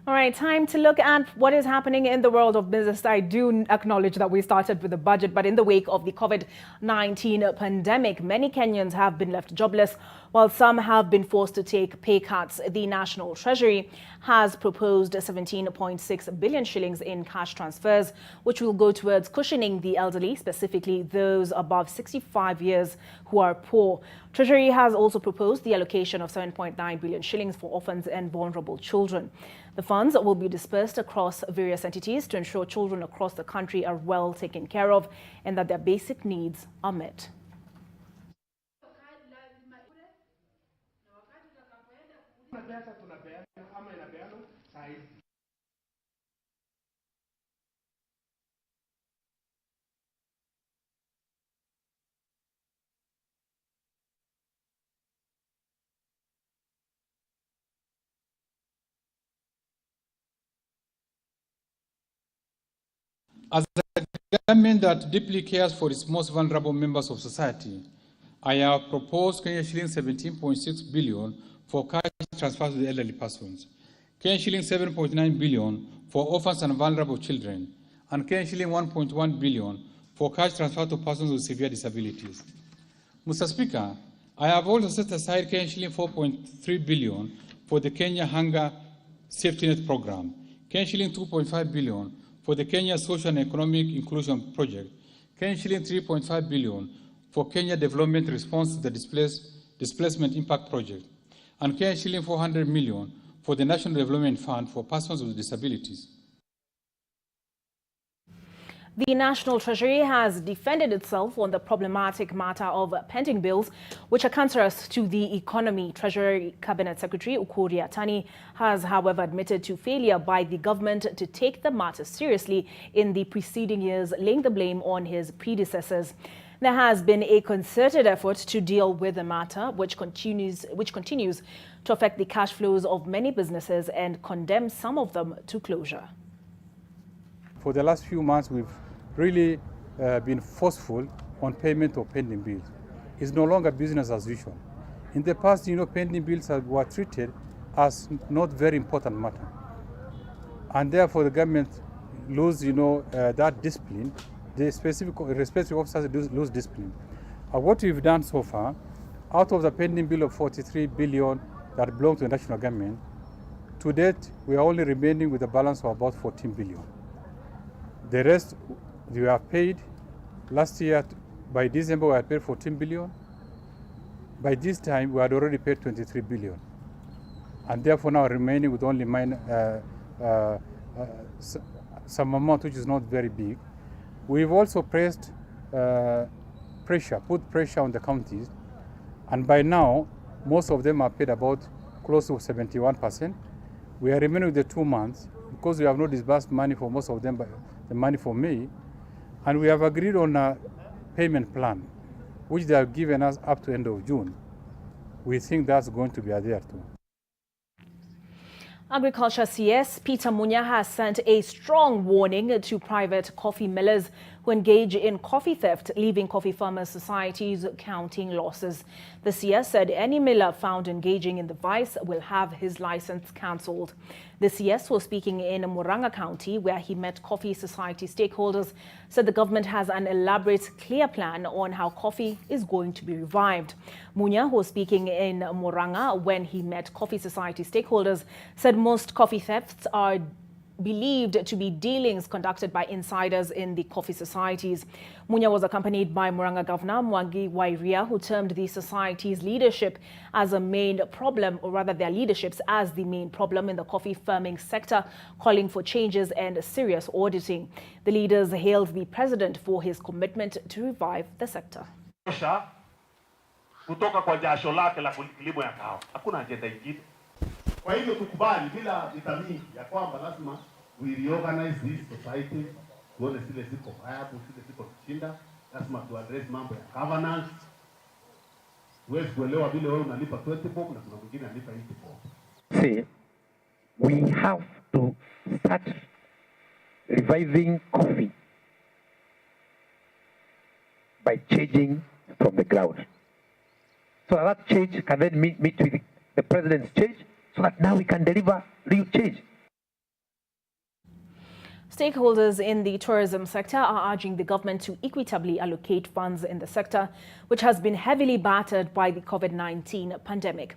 All right, time to look at what is happening in the world of business. I do acknowledge that we started with the budget, but in the wake of the COVID-19 pandemic, many Kenyans have been left jobless, while some have been forced to take pay cuts. The National Treasury has proposed 17.6 billion shillings in cash transfers, which will go towards cushioning the elderly, specifically those above 65 years who are poor. Treasury has also proposed the allocation of 7.9 billion shillings for orphans and vulnerable children. The funds will be dispersed across various entities to ensure children across the country are well taken care of and that their basic needs are met. As a government that deeply cares for its most vulnerable members of society, I have proposed Kenya shilling 17.6 billion for cash transfers to the elderly persons, Kenya shilling 7.9 billion for orphans and vulnerable children, and Kenya shilling 1.1 billion for cash transfer to persons with severe disabilities. Mr. Speaker, I have also set aside Kenya shilling 4.3 billion for the Kenya Hunger Safety Net Program, Kenya shilling 2.5 billion for the Kenya Social and Economic Inclusion Project, Kenya shilling 3.5 billion for Kenya Development Response to the Displacement Impact Project, and Kenya shilling 400 million for the National Development Fund for persons with disabilities. The National Treasury has defended itself on the problematic matter of pending bills, which are cancerous to the economy. Treasury Cabinet Secretary Ukur Yatani has, however, admitted to failure by the government to take the matter seriously in the preceding years, laying the blame on his predecessors. There has been a concerted effort to deal with the matter, which continues to affect the cash flows of many businesses and condemn some of them to closure. For the last few months, we've really been forceful on payment of pending bills. It's no longer business as usual. In the past, pending bills were treated as not very important matter. And therefore, the government lose, that discipline. The respective officers lose discipline. What we've done so far, out of the pending bill of 43 billion that belong to the national government, to date, we are only remaining with a balance of about 14 billion. The rest, we have paid. Last year, by December, we had paid 14 billion. By this time, we had already paid 23 billion. And therefore, now remaining with only some amount which is not very big. We've also put pressure on the counties. And by now, most of them are paid about close to 71%. We are remaining with the 2 months because we have not disbursed money for most of them, but the money for May. And we have agreed on a payment plan, which they have given us up to end of June. We think that's going to be adhered to. Agriculture CS Peter Munya has sent a strong warning to private coffee millers who engage in coffee theft, leaving coffee farmers' societies counting losses. The CS said any miller found engaging in the vice will have his license cancelled. The CS was speaking in Murang'a County, where he met coffee society stakeholders, said the government has an elaborate, clear plan on how coffee is going to be revived. Munya, who was speaking in Murang'a when he met coffee society stakeholders, said most coffee thefts are believed to be dealings conducted by insiders in the coffee societies. Munya was accompanied by Murang'a Governor Mwangi Wairia, who termed the society's leadership as a main problem, or rather their leaderships as the main problem in the coffee farming sector, calling for changes and serious auditing. The leaders hailed the president for his commitment to revive the sector. Kutoka kwa jasho lake la kilimo ya kahawa. Hakuna ajenda ingine. Kwa hivyo tukubali bila vitamini ya kwamba lazima we reorganize this society, tuone zile ziko viable, zile ziko kushinda, lazima tu address mambo ya governance. Huwezi kuelewa vile wewe unalipa 20 bob na kuna mwingine analipa 80 bob. Say we have to start reviving coffee by changing from the ground. So that change can then meet with the president's change, so that now we can deliver real change. Stakeholders in the tourism sector are urging the government to equitably allocate funds in the sector, which has been heavily battered by the COVID-19 pandemic.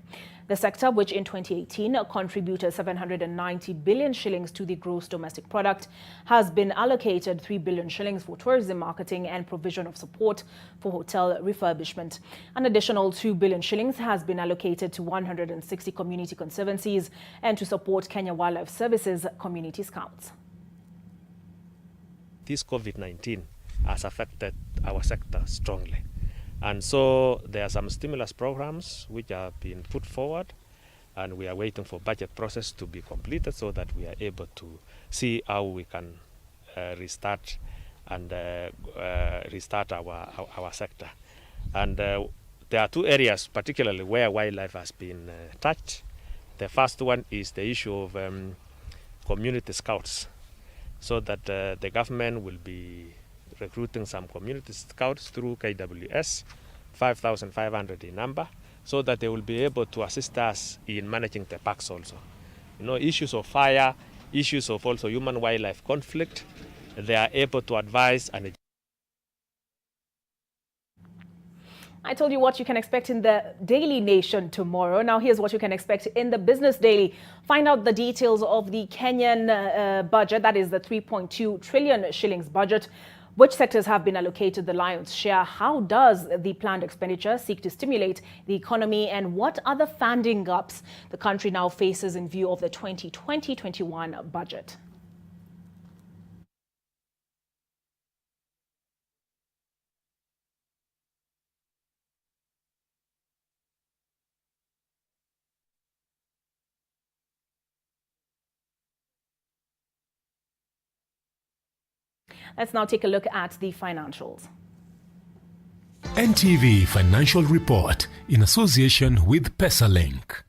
The sector, which in 2018 contributed 790 billion shillings to the gross domestic product, has been allocated 3 billion shillings for tourism marketing and provision of support for hotel refurbishment. An additional 2 billion shillings has been allocated to 160 community conservancies and to support Kenya Wildlife Services community scouts. This COVID-19 has affected our sector strongly. And so there are some stimulus programs which have been put forward, and we are waiting for budget process to be completed so that we are able to see how we can restart our sector. And there are two areas particularly where wildlife has been touched. The first one is the issue of community scouts, so that the government will be recruiting some community scouts through KWS, 5,500 in number, so that they will be able to assist us in managing the parks also. Issues of fire, issues of also human-wildlife conflict, they are able to advise and I told you what you can expect in the Daily Nation tomorrow. Now here's what you can expect in the Business Daily. Find out the details of the Kenyan budget, that is the 3.2 trillion shillings budget. Which sectors have been allocated the lion's share? How does the planned expenditure seek to stimulate the economy? And what other funding gaps the country now faces in view of the 2020-21 budget? Let's now take a look at the financials. NTV Financial Report in association with PesaLink.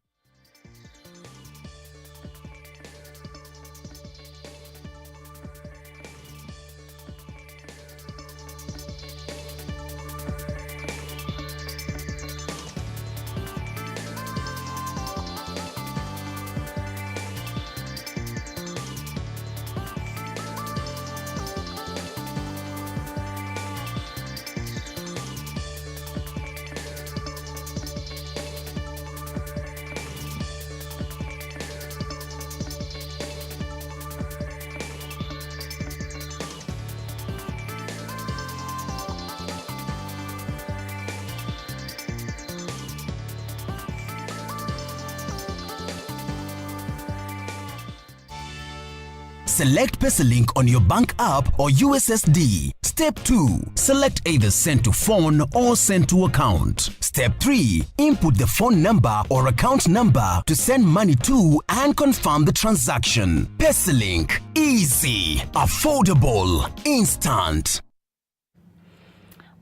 Select PesaLink on your bank app or USSD. Step 2. Select either send to phone or send to account. Step 3. Input the phone number or account number to send money to and confirm the transaction. PesaLink. Easy, affordable, instant.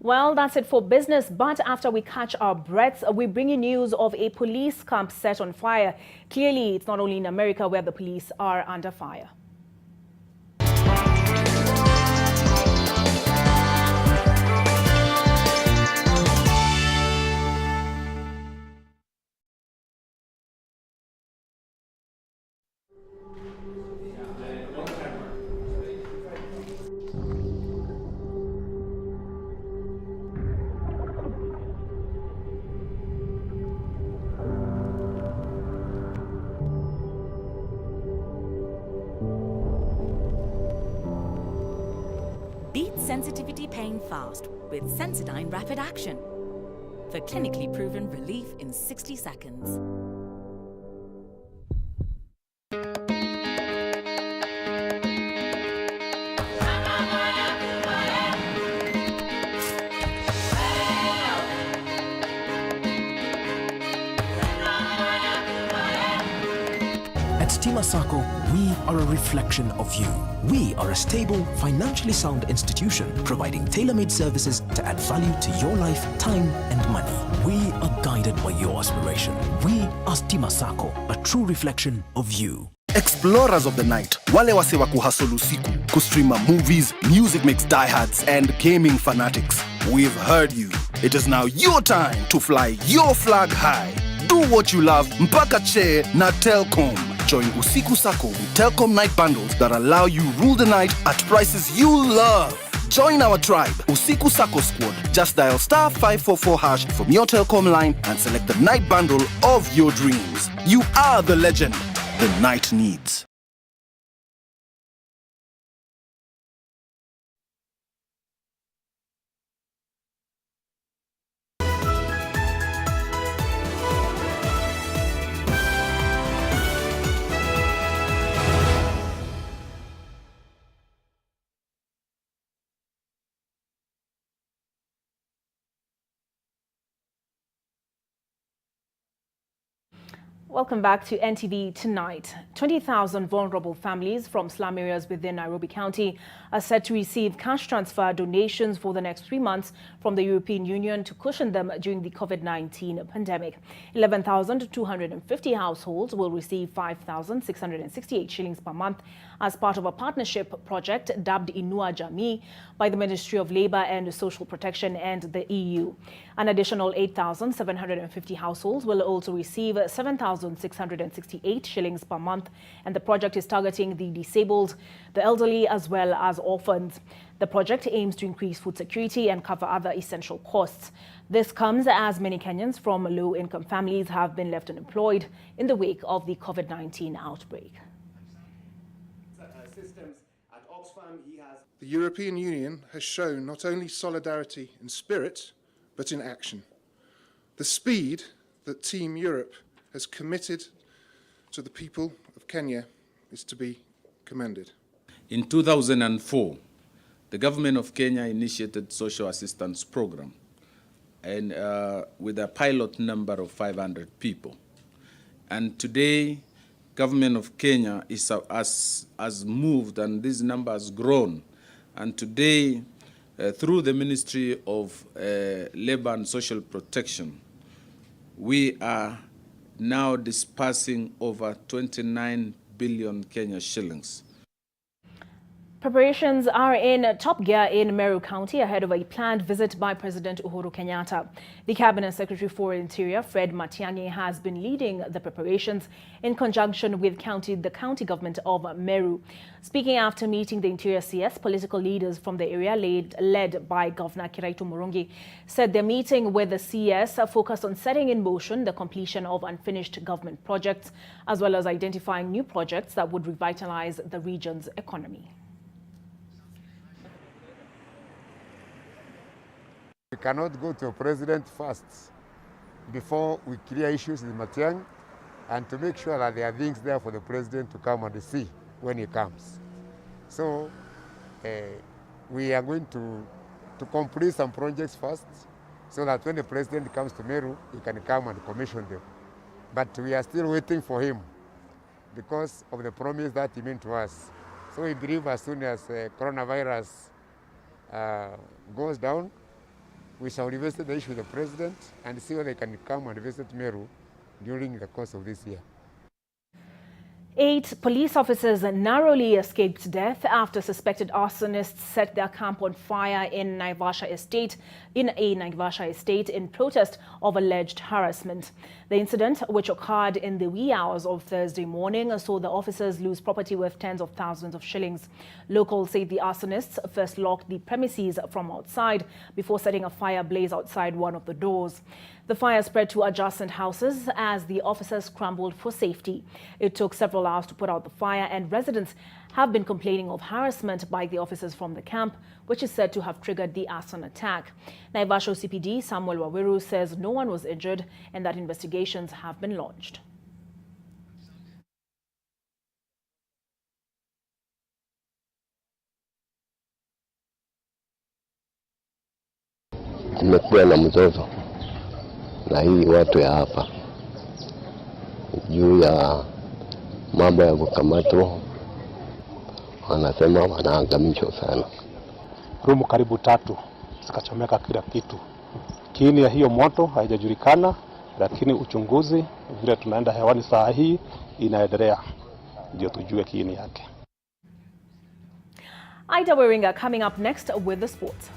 Well, that's it for business, but after we catch our breaths, we bring you news of a police camp set on fire. Clearly, it's not only in America where the police are under fire. Beat sensitivity pain fast with Sensodyne Rapid Action for clinically proven relief in 60 seconds. At Timasako, we are a reflection of you. We are a stable, financially sound institution providing tailor-made services to add value to your life, time, and money. We are guided by your aspiration. We are Timasako, a true reflection of you. Explorers of the night, wale wase wa kuhustle usiku, kustreama movies, music mix diehards, and gaming fanatics. We've heard you. It is now your time to fly your flag high. Do what you love, mpaka che na Telkom. Join Usiku Sako with Telkom night bundles that allow you rule the night at prices you love. Join our tribe, Usiku Sako Squad. Just dial *544# from your Telkom line and select the night bundle of your dreams. You are the legend the night needs. Welcome back to NTV Tonight. 20,000 vulnerable families from slum areas within Nairobi County are set to receive cash transfer donations for the next 3 months from the European Union to cushion them during the COVID-19 pandemic. 11,250 households will receive 5,668 shillings per month as part of a partnership project dubbed Inua Jamii by the Ministry of Labour and Social Protection and the EU. An additional 8,750 households will also receive 7,668 shillings per month, and the project is targeting the disabled, the elderly, as well as orphans. The project aims to increase food security and cover other essential costs. This comes as many Kenyans from low-income families have been left unemployed in the wake of the COVID-19 outbreak. The European Union has shown not only solidarity in spirit, but in action. The speed that Team Europe has committed to the people of Kenya is to be commended. In 2004, the government of Kenya initiated social assistance program and with a pilot number of 500 people. And today, government of Kenya has moved and this number has grown. And today, through the Ministry of Labor and Social Protection, we are now dispersing over 29 billion Kenya shillings. Preparations are in top gear in Meru County ahead of a planned visit by President Uhuru Kenyatta. The Cabinet Secretary for Interior, Fred Matiang'i, has been leading the preparations in conjunction with the county government of Meru. Speaking after meeting the Interior CS, political leaders from the area led by Governor Kiraitu Murungi said their meeting with the CS focused on setting in motion the completion of unfinished government projects, as well as identifying new projects that would revitalize the region's economy. We cannot go to a president first before we clear issues with Matiang'i, and to make sure that there are things there for the president to come and see when he comes. So we are going to complete some projects first, so that when the president comes to Meru, he can come and commission them. But we are still waiting for him because of the promise that he made to us. So we believe as soon as coronavirus goes down, we shall revisit the issue with the president and see whether they can come and visit Meru during the course of this year. 8 police officers narrowly escaped death after suspected arsonists set their camp on fire in a Naivasha estate in protest of alleged harassment. The incident, which occurred in the wee hours of Thursday morning, saw the officers lose property worth tens of thousands of shillings. Locals say the arsonists first locked the premises from outside before setting a fire blaze outside one of the doors. The fire spread to adjacent houses as the officers scrambled for safety. It took several hours to put out the fire, and residents have been complaining of harassment by the officers from the camp, which is said to have triggered the arson attack. Naivasha CPD Samuel Waiguru says no one was injured and that investigations have been launched. Tumekuwa na mzozo na hii watu ya hapa juu ya mambo ya kukamatwa, wanasema wanaangamishwa sana. Rumu karibu 3 zikachomeka kila kitu. Kiini ya hiyo moto haijajulikana, lakini uchunguzi vile tunaenda hewani saa hii inaendelea ndio tujue kiini yake. Ida Weringa coming up next with the sports.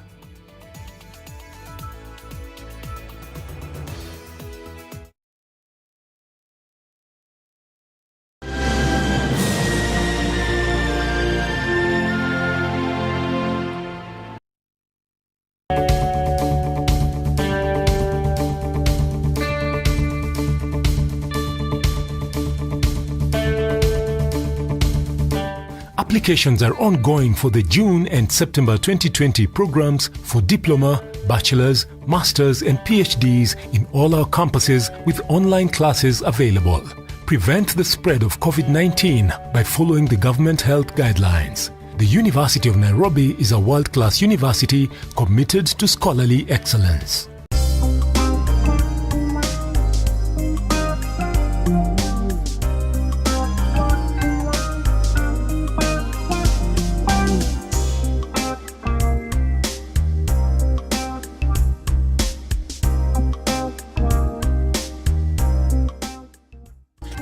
Applications are ongoing for the June and September 2020 programs for diploma, bachelor's, master's and PhDs in all our campuses with online classes available. Prevent the spread of COVID-19 by following the government health guidelines. The University of Nairobi is a world-class university committed to scholarly excellence.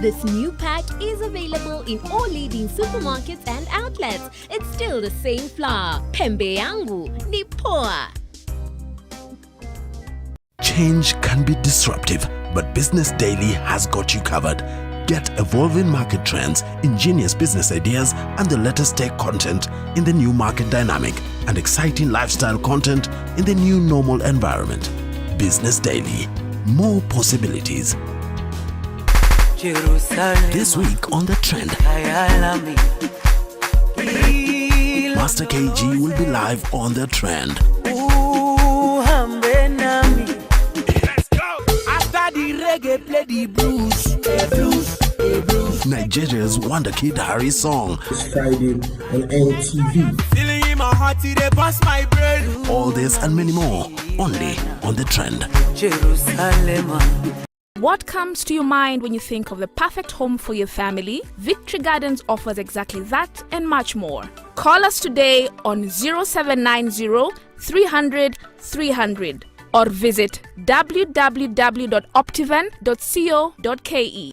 This new pack is available in all leading supermarkets and outlets. It's still the same flour. Pembe yangu ni poa. Change can be disruptive, but Business Daily has got you covered. Get evolving market trends, ingenious business ideas, and the latest tech content in the new market dynamic, and exciting lifestyle content in the new normal environment. Business Daily. More possibilities. This week on The Trend, Master KG will be live on The Trend. Let's go! After the reggae, play the blues. Nigeria's Wonder Kid Harry song. It's Friday on NTV. Feeling in my heart, they bust my brain. All this and many more, only on The Trend. Jerusalem. What comes to your mind when you think of the perfect home for your family? Victory Gardens offers exactly that and much more. Call us today on 0790 300 300 or visit www.optivan.co.ke.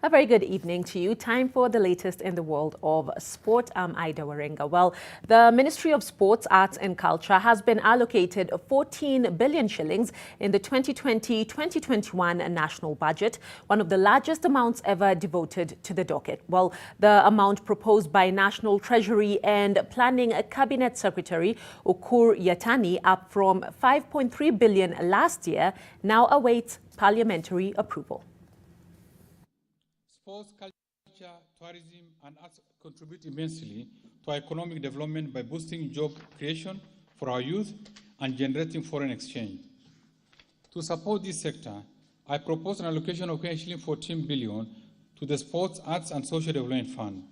A very good evening to you. Time for the latest in the world of sport. I'm Ida Waringa. Well, the Ministry of Sports, Arts and Culture has been allocated 14 billion shillings in the 2020-2021 national budget, one of the largest amounts ever devoted to the docket. Well, the amount proposed by National Treasury and Planning Cabinet Secretary Ukur Yatani, up from 5.3 billion last year, now awaits parliamentary approval. Sports, culture, tourism, and arts contribute immensely to our economic development by boosting job creation for our youth and generating foreign exchange. To support this sector, I propose an allocation of 14 billion to the Sports, Arts and Social Development Fund.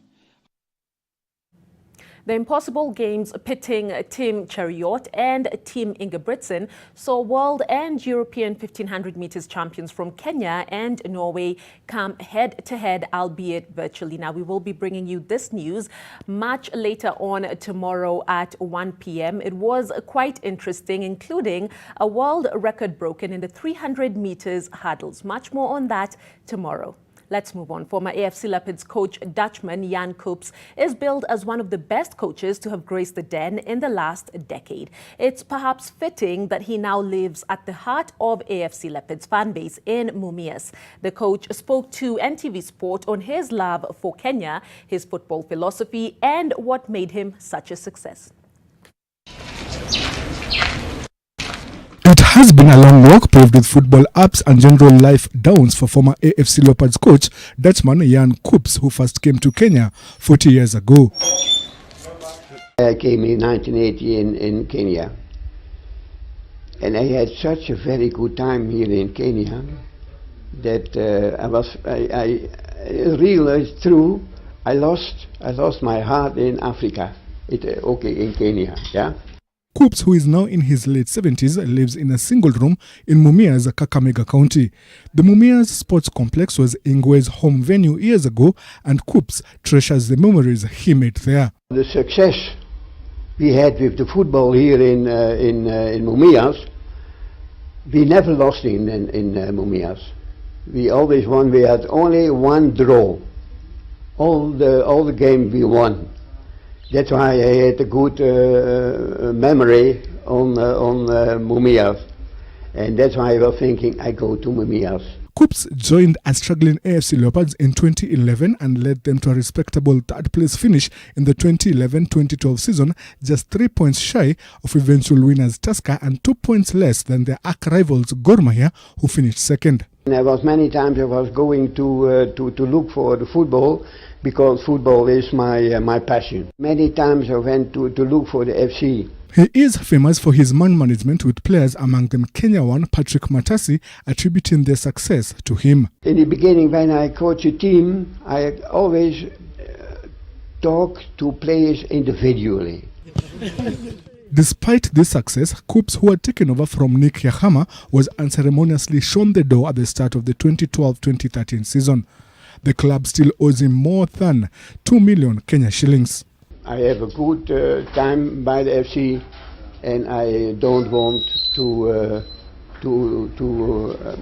The Impossible Games pitting Team Chariot and Team Ingebrigtsen saw world and European 1500 meters champions from Kenya and Norway come head-to-head, albeit virtually. Now, we will be bringing you this news much later on tomorrow at 1 p.m. It was quite interesting, including a world record broken in the 300 meters hurdles. Much more on that tomorrow. Let's move on. Former AFC Leopards coach Dutchman Jan Coops is billed as one of the best coaches to have graced the Den in the last decade. It's perhaps fitting that he now lives at the heart of AFC Leopards fan base in Mumias. The coach spoke to NTV Sport on his love for Kenya, his football philosophy, and what made him such a success. It has been a long walk paved with football ups and general life downs for former AFC Leopards coach Dutchman Jan Coops, who first came to Kenya 40 years ago. I came in 1980 in Kenya, and I had such a very good time here in Kenya that I realized true. I lost my heart in Africa. In Kenya, yeah. Coops, who is now in his late 70s, lives in a single room in Mumias, Kakamega County. The Mumias Sports Complex was Ingwe's home venue years ago, and Coops treasures the memories he made there. The success we had with the football here in Mumias, we never lost in Mumias. We always won. We had only one draw. All the games we won. That's why I had a good memory on Mumias, and that's why I was thinking I go to Mumias. Coops joined a struggling AFC Leopards in 2011 and led them to a respectable third-place finish in the 2011-2012 season, just 3 points shy of eventual winners Tusker and 2 points less than their arch rivals Gor Mahia, who finished second. Many times I was going to look for the football, because football is my passion. Many times I went to look for the FC. He is famous for his man management, with players, among them Kenya one Patrick Matasi, attributing their success to him. In the beginning, when I coach a team, I always talk to players individually. Despite this success, Coops, who had taken over from Nick Yahama, was unceremoniously shown the door at the start of the 2012-2013 season. The club still owes him more than 2 million Kenya shillings. I have a good time by the FC, and I don't want to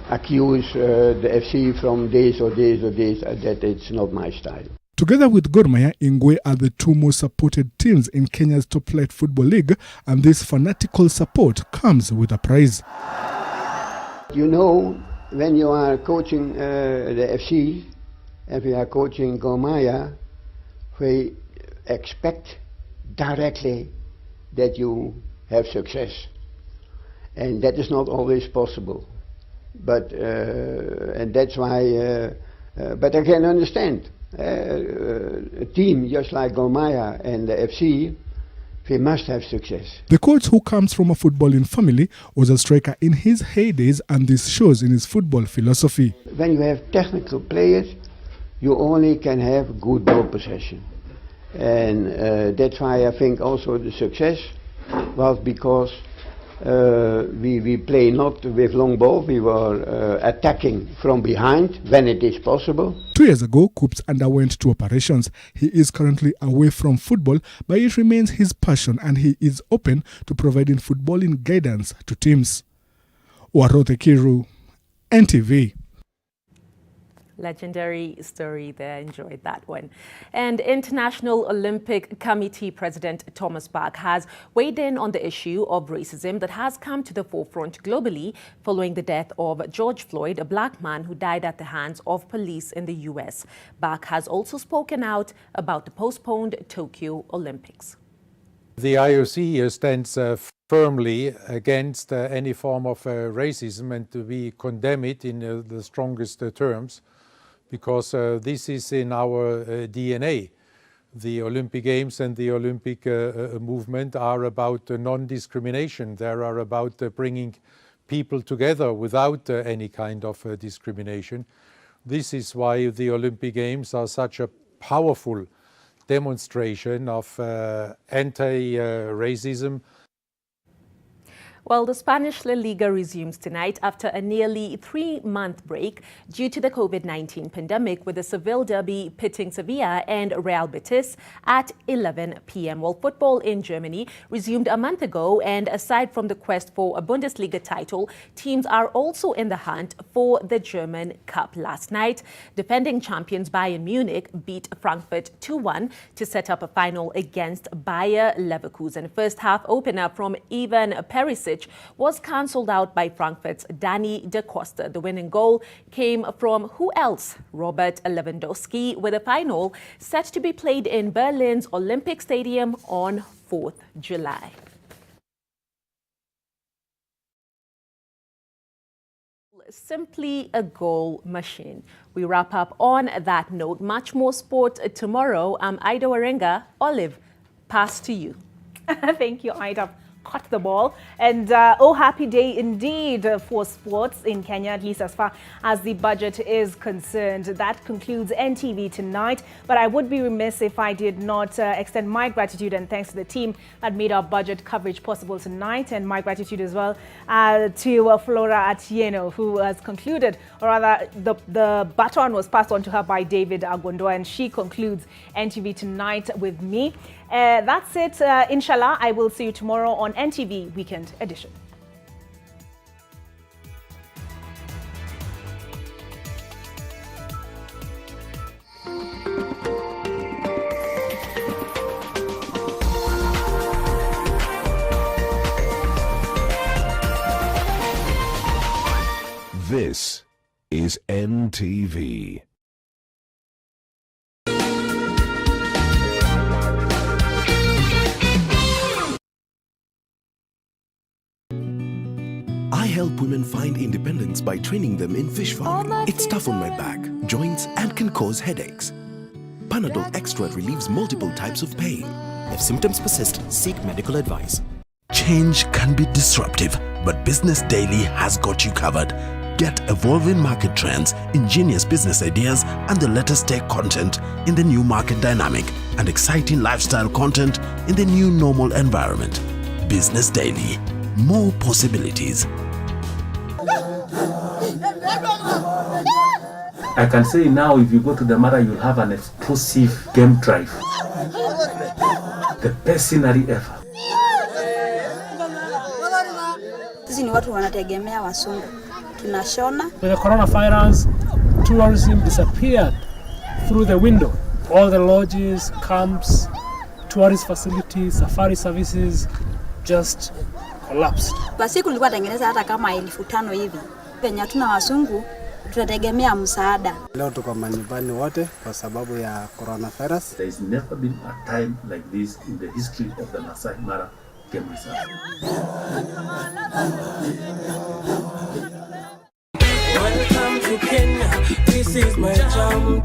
accuse the FC from this or this or this. That it's not my style. Together with Gor Mahia, Ingwe are the two most supported teams in Kenya's top-flight football league, and this fanatical support comes with a prize. You know, when you are coaching the FC, and we are coaching Gor Mahia, we expect directly that you have success, and that is not always possible. But and that's why. But I can understand a team just like Gor Mahia and the FC. We must have success. The coach, who comes from a footballing family, was a striker in his heydays, and this shows in his football philosophy. When you have technical players, you only can have good ball possession. And that's why I think also the success was because we play not with long ball, we were attacking from behind when it is possible. 2 years ago, Coops underwent 2 operations. He is currently away from football, but it remains his passion, and he is open to providing footballing guidance to teams. Warote Kiru, NTV. Legendary story there, enjoyed that one. And International Olympic Committee President Thomas Bach has weighed in on the issue of racism that has come to the forefront globally following the death of George Floyd, a black man who died at the hands of police in the US. Bach has also spoken out about the postponed Tokyo Olympics. The IOC stands firmly against any form of racism, and we condemn it in the strongest terms, because this is in our DNA. The Olympic Games and the Olympic movement are about non-discrimination. They are about bringing people together without any kind of discrimination. This is why the Olympic Games are such a powerful demonstration of anti-racism. Well, the Spanish La Liga resumes tonight after a nearly 3-month break due to the COVID-19 pandemic, with the Seville derby pitting Sevilla and Real Betis at 11 p.m. Well, football in Germany resumed a month ago, and aside from the quest for a Bundesliga title, teams are also in the hunt for the German Cup. Last night, defending champions Bayern Munich beat Frankfurt 2-1 to set up a final against Bayer Leverkusen. First half opener from Ivan Perisic was cancelled out by Frankfurt's Dani da Costa. The winning goal came from who else? Robert Lewandowski, with the final set to be played in Berlin's Olympic Stadium on 4th July. Simply a goal machine. We wrap up on that note. Much more sport tomorrow. I'm Ida Warenga. Olive, pass to you. Thank you, Ida. Caught the ball. And oh, happy day indeed for sports in Kenya, at least as far as the budget is concerned. That concludes NTV tonight. But I would be remiss if I did not extend my gratitude and thanks to the team that made our budget coverage possible tonight. And my gratitude as well to Flora Atieno, who has concluded, or rather the baton was passed on to her by David Agondoa, and she concludes NTV tonight with me. That's it. Inshallah, I will see you tomorrow on NTV Weekend Edition. This is NTV. I help women find independence by training them in fish farming. It's tough on my back, joints, and can cause headaches. Panadol Extra relieves multiple types of pain. If symptoms persist, seek medical advice. Change can be disruptive, but Business Daily has got you covered. Get evolving market trends, ingenious business ideas, and the latest tech content in the new market dynamic, and exciting lifestyle content in the new normal environment. Business Daily. More possibilities. I can say now, if you go to the Mara, you'll have an exclusive game drive. The best scenery ever. Sisi ni watu wanategemea wasungu. Tunashona. With the coronavirus, tourism disappeared through the window. All the lodges, camps, tourist facilities, safari services just collapsed. Kwa siku nilikuwa natengeneza hata kama 5,000 hivi. Penye hatuna wasungu, tunategemea msaada. Leo tuko manyumbani wote kwa sababu ya coronavirus. There has never been a time like this in the history of the Masai Mara Game Reserve. Welcome to Kenya. This is my jam.